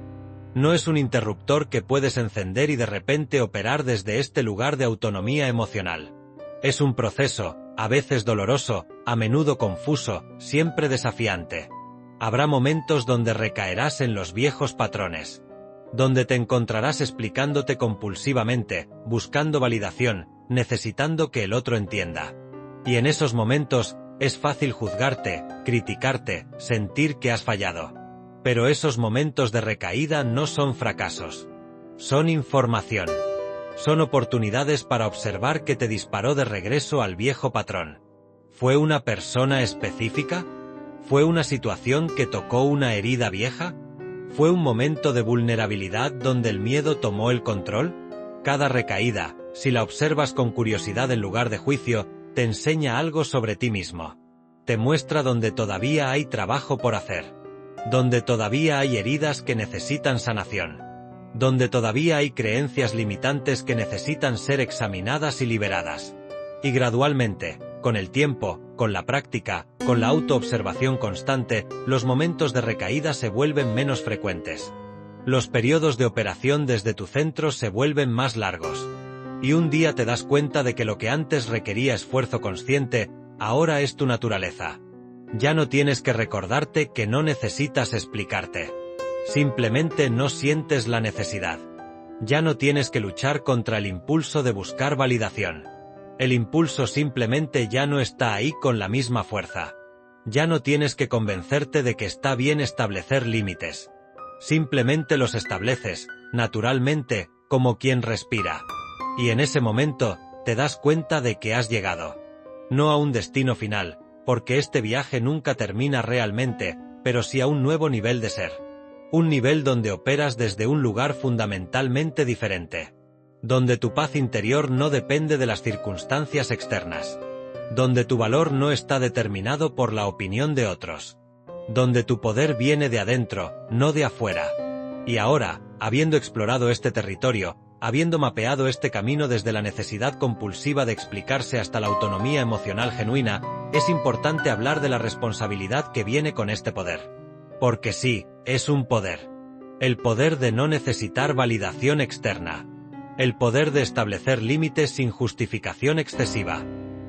No es un interruptor que puedes encender y de repente operar desde este lugar de autonomía emocional. Es un proceso, a veces doloroso, a menudo confuso, siempre desafiante. Habrá momentos donde recaerás en los viejos patrones. Donde te encontrarás explicándote compulsivamente, buscando validación, necesitando que el otro entienda. Y en esos momentos, es fácil juzgarte, criticarte, sentir que has fallado. Pero esos momentos de recaída no son fracasos. Son información. Son oportunidades para observar que te disparó de regreso al viejo patrón. ¿Fue una persona específica? ¿Fue una situación que tocó una herida vieja? ¿Fue un momento de vulnerabilidad donde el miedo tomó el control? Cada recaída, si la observas con curiosidad en lugar de juicio, te enseña algo sobre ti mismo. Te muestra donde todavía hay trabajo por hacer. Donde todavía hay heridas que necesitan sanación. Donde todavía hay creencias limitantes que necesitan ser examinadas y liberadas. Y gradualmente, con el tiempo, con la práctica, con la autoobservación constante, los momentos de recaída se vuelven menos frecuentes. Los periodos de operación desde tu centro se vuelven más largos. Y un día te das cuenta de que lo que antes requería esfuerzo consciente, ahora es tu naturaleza. Ya no tienes que recordarte que no necesitas explicarte. Simplemente no sientes la necesidad. Ya no tienes que luchar contra el impulso de buscar validación. El impulso simplemente ya no está ahí con la misma fuerza. Ya no tienes que convencerte de que está bien establecer límites. Simplemente los estableces, naturalmente, como quien respira. Y en ese momento, te das cuenta de que has llegado. No a un destino final, porque este viaje nunca termina realmente, pero sí a un nuevo nivel de ser. Un nivel donde operas desde un lugar fundamentalmente diferente. Donde tu paz interior no depende de las circunstancias externas. Donde tu valor no está determinado por la opinión de otros. Donde tu poder viene de adentro, no de afuera. Y ahora, habiendo explorado este territorio, habiendo mapeado este camino desde la necesidad compulsiva de explicarse hasta la autonomía emocional genuina, es importante hablar de la responsabilidad que viene con este poder. Porque sí, es un poder. El poder de no necesitar validación externa. El poder de establecer límites sin justificación excesiva.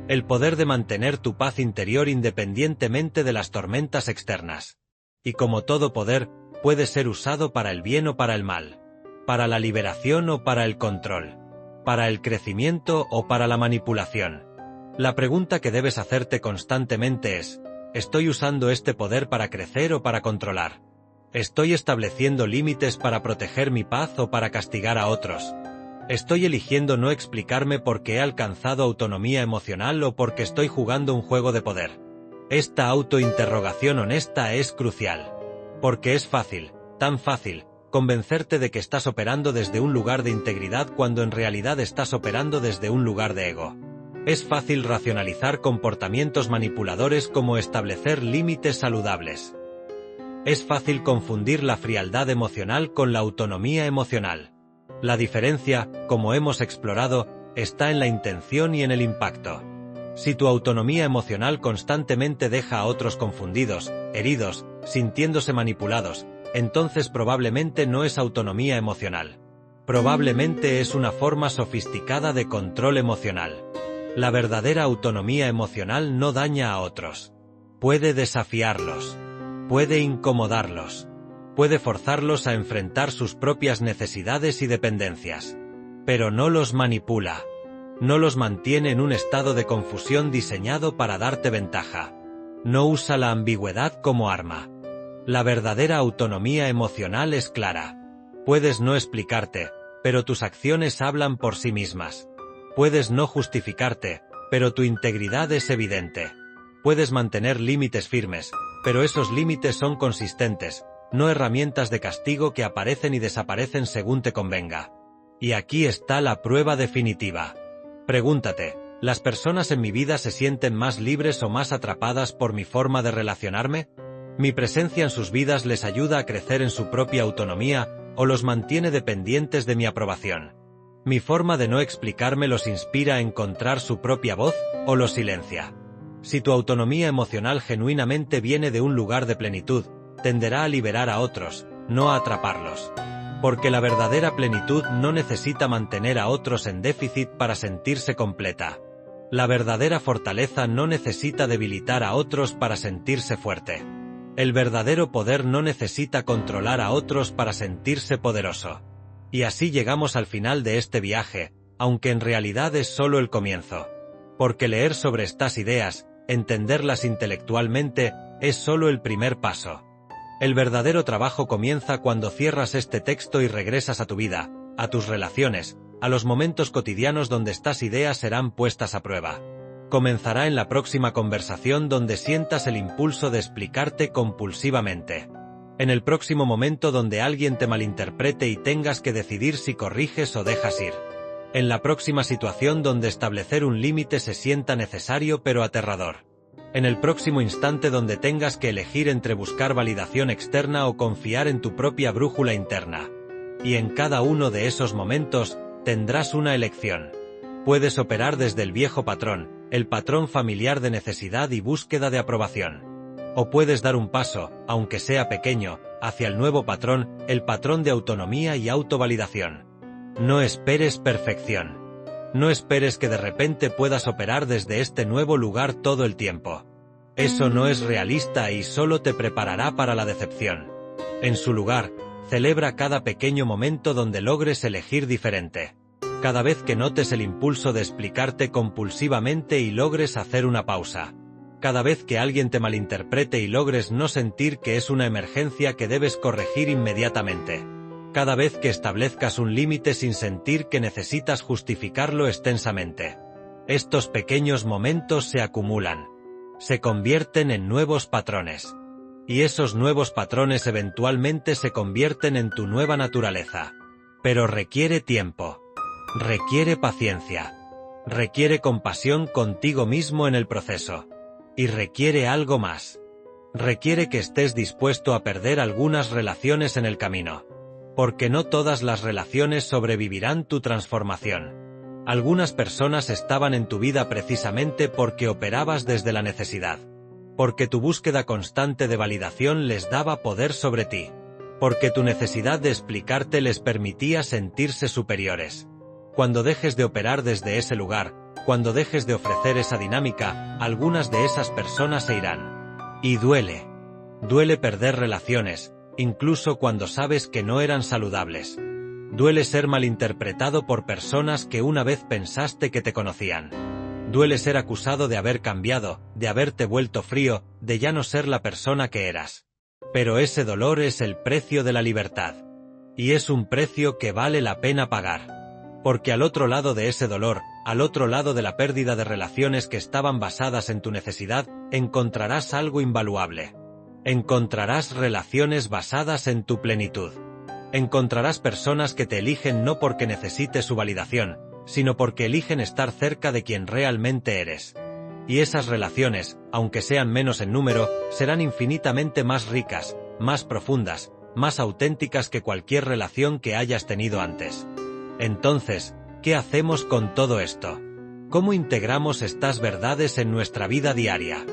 El poder de mantener tu paz interior independientemente de las tormentas externas. Y como todo poder, puede ser usado para el bien o para el mal. Para la liberación o para el control. Para el crecimiento o para la manipulación. La pregunta que debes hacerte constantemente es: ¿estoy usando este poder para crecer o para controlar? ¿Estoy estableciendo límites para proteger mi paz o para castigar a otros? ¿Estoy eligiendo no explicarme porque he alcanzado autonomía emocional o porque estoy jugando un juego de poder? Esta autointerrogación honesta es crucial. Porque es fácil, tan fácil, convencerte de que estás operando desde un lugar de integridad cuando en realidad estás operando desde un lugar de ego. Es fácil racionalizar comportamientos manipuladores como establecer límites saludables. Es fácil confundir la frialdad emocional con la autonomía emocional. La diferencia, como hemos explorado, está en la intención y en el impacto. Si tu autonomía emocional constantemente deja a otros confundidos, heridos, sintiéndose manipulados, entonces probablemente no es autonomía emocional. Probablemente es una forma sofisticada de control emocional. La verdadera autonomía emocional no daña a otros. Puede desafiarlos. Puede incomodarlos. Puede forzarlos a enfrentar sus propias necesidades y dependencias. Pero no los manipula. No los mantiene en un estado de confusión diseñado para darte ventaja. No usa la ambigüedad como arma. La verdadera autonomía emocional es clara. Puedes no explicarte, pero tus acciones hablan por sí mismas. Puedes no justificarte, pero tu integridad es evidente. Puedes mantener límites firmes, pero esos límites son consistentes, no herramientas de castigo que aparecen y desaparecen según te convenga. Y aquí está la prueba definitiva. Pregúntate: ¿las personas en mi vida se sienten más libres o más atrapadas por mi forma de relacionarme? ¿Mi presencia en sus vidas les ayuda a crecer en su propia autonomía o los mantiene dependientes de mi aprobación? ¿Mi forma de no explicarme los inspira a encontrar su propia voz o los silencia? Si tu autonomía emocional genuinamente viene de un lugar de plenitud, tenderá a liberar a otros, no a atraparlos. Porque la verdadera plenitud no necesita mantener a otros en déficit para sentirse completa. La verdadera fortaleza no necesita debilitar a otros para sentirse fuerte. El verdadero poder no necesita controlar a otros para sentirse poderoso. Y así llegamos al final de este viaje, aunque en realidad es solo el comienzo. Porque leer sobre estas ideas, entenderlas intelectualmente, es solo el primer paso. El verdadero trabajo comienza cuando cierras este texto y regresas a tu vida, a tus relaciones, a los momentos cotidianos donde estas ideas serán puestas a prueba. Comenzará en la próxima conversación donde sientas el impulso de explicarte compulsivamente. En el próximo momento donde alguien te malinterprete y tengas que decidir si corriges o dejas ir. En la próxima situación donde establecer un límite se sienta necesario pero aterrador. En el próximo instante donde tengas que elegir entre buscar validación externa o confiar en tu propia brújula interna. Y en cada uno de esos momentos, tendrás una elección. Puedes operar desde el viejo patrón, el patrón familiar de necesidad y búsqueda de aprobación. O puedes dar un paso, aunque sea pequeño, hacia el nuevo patrón, el patrón de autonomía y autovalidación. No esperes perfección. No esperes que de repente puedas operar desde este nuevo lugar todo el tiempo. Eso no es realista y solo te preparará para la decepción. En su lugar, celebra cada pequeño momento donde logres elegir diferente. Cada vez que notes el impulso de explicarte compulsivamente y logres hacer una pausa. Cada vez que alguien te malinterprete y logres no sentir que es una emergencia que debes corregir inmediatamente. Cada vez que establezcas un límite sin sentir que necesitas justificarlo extensamente. Estos pequeños momentos se acumulan. Se convierten en nuevos patrones. Y esos nuevos patrones eventualmente se convierten en tu nueva naturaleza. Pero requiere tiempo. Requiere paciencia. Requiere compasión contigo mismo en el proceso. Y requiere algo más. Requiere que estés dispuesto a perder algunas relaciones en el camino. Porque no todas las relaciones sobrevivirán tu transformación. Algunas personas estaban en tu vida precisamente porque operabas desde la necesidad. Porque tu búsqueda constante de validación les daba poder sobre ti. Porque tu necesidad de explicarte les permitía sentirse superiores. Cuando dejes de operar desde ese lugar, cuando dejes de ofrecer esa dinámica, algunas de esas personas se irán. Y duele. Duele perder relaciones, incluso cuando sabes que no eran saludables. Duele ser malinterpretado por personas que una vez pensaste que te conocían. Duele ser acusado de haber cambiado, de haberte vuelto frío, de ya no ser la persona que eras. Pero ese dolor es el precio de la libertad. Y es un precio que vale la pena pagar. Porque al otro lado de ese dolor, al otro lado de la pérdida de relaciones que estaban basadas en tu necesidad, encontrarás algo invaluable. Encontrarás relaciones basadas en tu plenitud. Encontrarás personas que te eligen no porque necesites su validación, sino porque eligen estar cerca de quien realmente eres. Y esas relaciones, aunque sean menos en número, serán infinitamente más ricas, más profundas, más auténticas que cualquier relación que hayas tenido antes. Entonces, ¿qué hacemos con todo esto? ¿Cómo integramos estas verdades en nuestra vida diaria?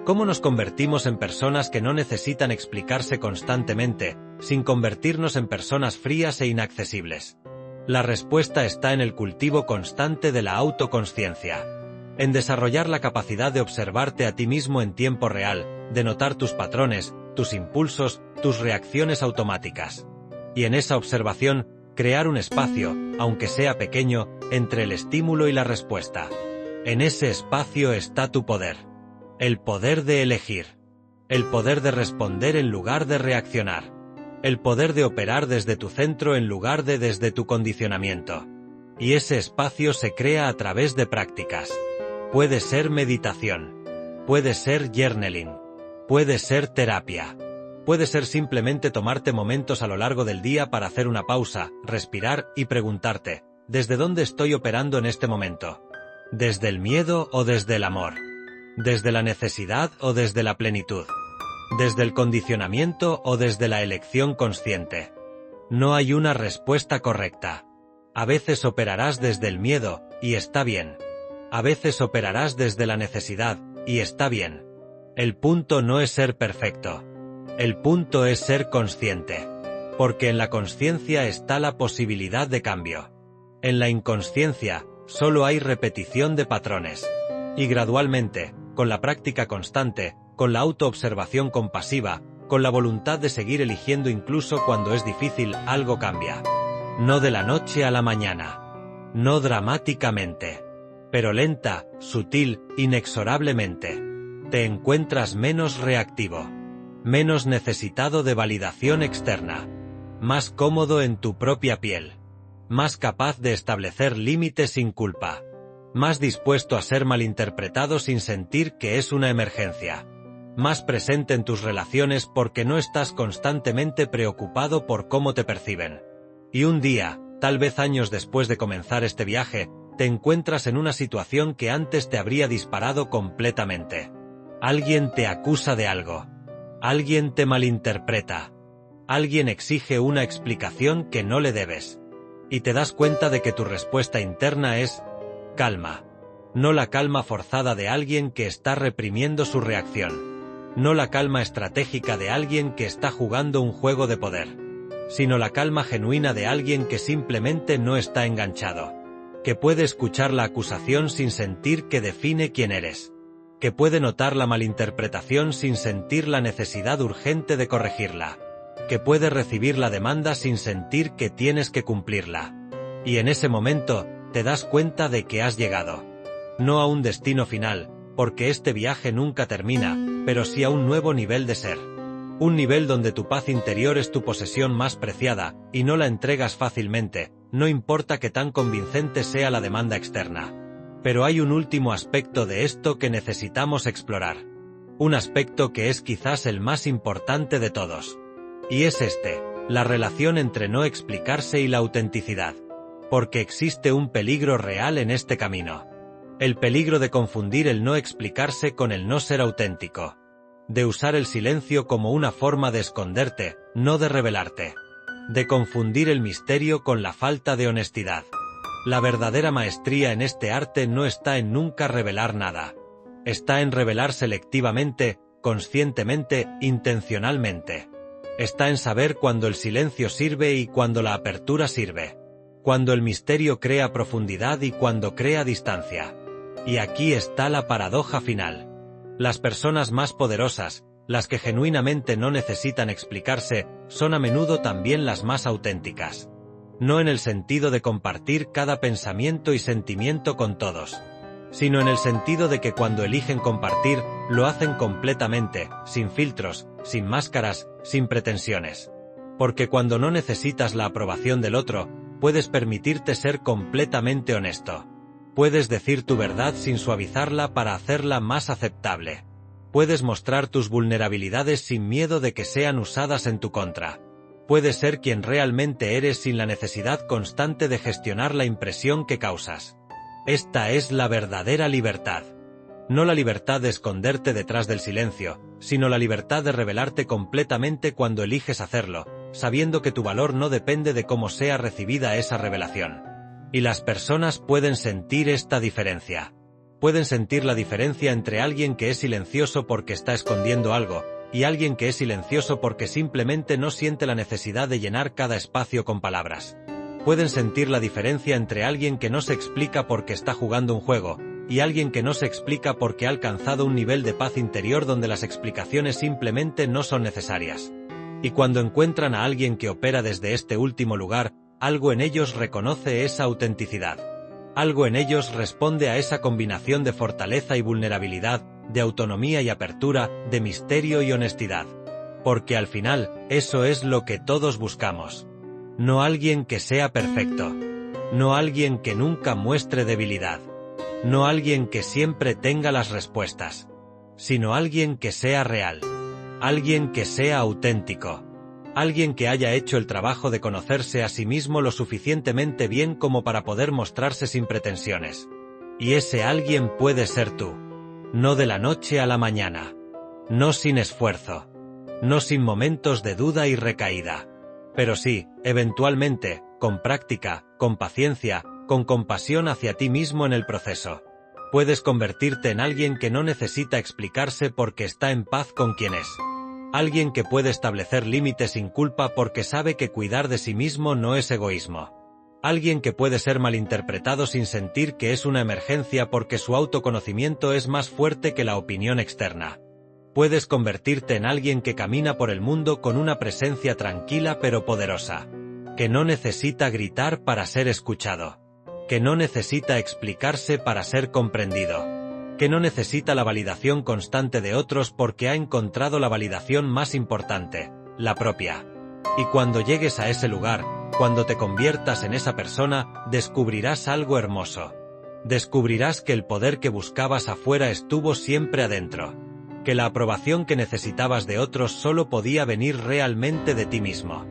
¿Cómo nos convertimos en personas que no necesitan explicarse constantemente, sin convertirnos en personas frías e inaccesibles? La respuesta está en el cultivo constante de la autoconsciencia. En desarrollar la capacidad de observarte a ti mismo en tiempo real, de notar tus patrones, tus impulsos, tus reacciones automáticas. Y en esa observación, crear un espacio, aunque sea pequeño, entre el estímulo y la respuesta. En ese espacio está tu poder. El poder de elegir. El poder de responder en lugar de reaccionar. El poder de operar desde tu centro en lugar de desde tu condicionamiento. Y ese espacio se crea a través de prácticas. Puede ser meditación. Puede ser journaling. Puede ser terapia. Puede ser simplemente tomarte momentos a lo largo del día para hacer una pausa, respirar y preguntarte, ¿desde dónde estoy operando en este momento? ¿Desde el miedo o desde el amor? ¿Desde la necesidad o desde la plenitud? ¿Desde el condicionamiento o desde la elección consciente? No hay una respuesta correcta. A veces operarás desde el miedo, y está bien. A veces operarás desde la necesidad, y está bien. El punto no es ser perfecto. El punto es ser consciente. Porque en la consciencia está la posibilidad de cambio. En la inconsciencia, solo hay repetición de patrones. Y gradualmente, con la práctica constante, con la autoobservación compasiva, con la voluntad de seguir eligiendo incluso cuando es difícil, algo cambia. No de la noche a la mañana. No dramáticamente. Pero lenta, sutil, inexorablemente. Te encuentras menos reactivo. Menos necesitado de validación externa. Más cómodo en tu propia piel. Más capaz de establecer límites sin culpa. Más dispuesto a ser malinterpretado sin sentir que es una emergencia. Más presente en tus relaciones porque no estás constantemente preocupado por cómo te perciben. Y un día, tal vez años después de comenzar este viaje, te encuentras en una situación que antes te habría disparado completamente. Alguien te acusa de algo. Alguien te malinterpreta. Alguien exige una explicación que no le debes. Y te das cuenta de que tu respuesta interna es calma. No la calma forzada de alguien que está reprimiendo su reacción. No la calma estratégica de alguien que está jugando un juego de poder. Sino la calma genuina de alguien que simplemente no está enganchado. Que puede escuchar la acusación sin sentir que define quién eres. Que puede notar la malinterpretación sin sentir la necesidad urgente de corregirla. Que puede recibir la demanda sin sentir que tienes que cumplirla. Y en ese momento, te das cuenta de que has llegado. No a un destino final, porque este viaje nunca termina, pero sí a un nuevo nivel de ser. Un nivel donde tu paz interior es tu posesión más preciada, y no la entregas fácilmente, no importa que tan convincente sea la demanda externa. Pero hay un último aspecto de esto que necesitamos explorar. Un aspecto que es quizás el más importante de todos. Y es este, la relación entre no explicarse y la autenticidad. Porque existe un peligro real en este camino. El peligro de confundir el no explicarse con el no ser auténtico. De usar el silencio como una forma de esconderte, no de revelarte. De confundir el misterio con la falta de honestidad. La verdadera maestría en este arte no está en nunca revelar nada. Está en revelar selectivamente, conscientemente, intencionalmente. Está en saber cuando el silencio sirve y cuando la apertura sirve. Cuando el misterio crea profundidad y cuando crea distancia. Y aquí está la paradoja final. Las personas más poderosas, las que genuinamente no necesitan explicarse, son a menudo también las más auténticas. No en el sentido de compartir cada pensamiento y sentimiento con todos, sino en el sentido de que cuando eligen compartir, lo hacen completamente, sin filtros, sin máscaras, sin pretensiones. Porque cuando no necesitas la aprobación del otro, puedes permitirte ser completamente honesto. Puedes decir tu verdad sin suavizarla para hacerla más aceptable. Puedes mostrar tus vulnerabilidades sin miedo de que sean usadas en tu contra. Puedes ser quien realmente eres sin la necesidad constante de gestionar la impresión que causas. Esta es la verdadera libertad. No la libertad de esconderte detrás del silencio, sino la libertad de revelarte completamente cuando eliges hacerlo, sabiendo que tu valor no depende de cómo sea recibida esa revelación. Y las personas pueden sentir esta diferencia. Pueden sentir la diferencia entre alguien que es silencioso porque está escondiendo algo, y alguien que es silencioso porque simplemente no siente la necesidad de llenar cada espacio con palabras. Pueden sentir la diferencia entre alguien que no se explica porque está jugando un juego, y alguien que no se explica porque ha alcanzado un nivel de paz interior donde las explicaciones simplemente no son necesarias. Y cuando encuentran a alguien que opera desde este último lugar, algo en ellos reconoce esa autenticidad. Algo en ellos responde a esa combinación de fortaleza y vulnerabilidad, de autonomía y apertura, de misterio y honestidad. Porque al final, eso es lo que todos buscamos. No alguien que sea perfecto. No alguien que nunca muestre debilidad. No alguien que siempre tenga las respuestas. Sino alguien que sea real. Alguien que sea auténtico. Alguien que haya hecho el trabajo de conocerse a sí mismo lo suficientemente bien como para poder mostrarse sin pretensiones. Y ese alguien puede ser tú. No de la noche a la mañana. No sin esfuerzo. No sin momentos de duda y recaída. Pero sí, eventualmente, con práctica, con paciencia, con compasión hacia ti mismo en el proceso. Puedes convertirte en alguien que no necesita explicarse porque está en paz con quien es. Alguien que puede establecer límites sin culpa porque sabe que cuidar de sí mismo no es egoísmo. Alguien que puede ser malinterpretado sin sentir que es una emergencia porque su autoconocimiento es más fuerte que la opinión externa. Puedes convertirte en alguien que camina por el mundo con una presencia tranquila pero poderosa. Que no necesita gritar para ser escuchado. Que no necesita explicarse para ser comprendido. Que no necesita la validación constante de otros porque ha encontrado la validación más importante, la propia. Y cuando llegues a ese lugar, cuando te conviertas en esa persona, descubrirás algo hermoso. Descubrirás que el poder que buscabas afuera estuvo siempre adentro. Que la aprobación que necesitabas de otros solo podía venir realmente de ti mismo.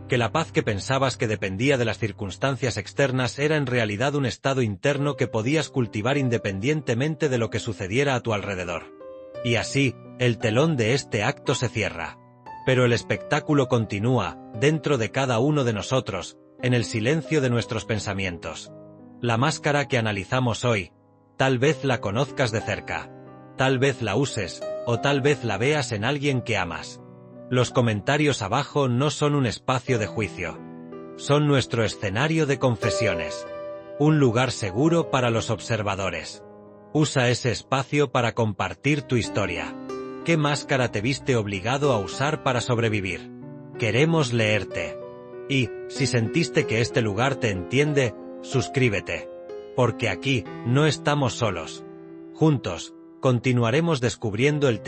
Que la paz que pensabas que dependía de las circunstancias externas era en realidad un estado interno que podías cultivar independientemente de lo que sucediera a tu alrededor. Y así, el telón de este acto se cierra. Pero el espectáculo continúa, dentro de cada uno de nosotros, en el silencio de nuestros pensamientos. La máscara que analizamos hoy, tal vez la conozcas de cerca. Tal vez la uses, o tal vez la veas en alguien que amas. Los comentarios abajo no son un espacio de juicio. Son nuestro escenario de confesiones. Un lugar seguro para los observadores. Usa ese espacio para compartir tu historia. ¿Qué máscara te viste obligado a usar para sobrevivir? Queremos leerte. Y, si sentiste que este lugar te entiende, suscríbete. Porque aquí, no estamos solos. Juntos, continuaremos descubriendo el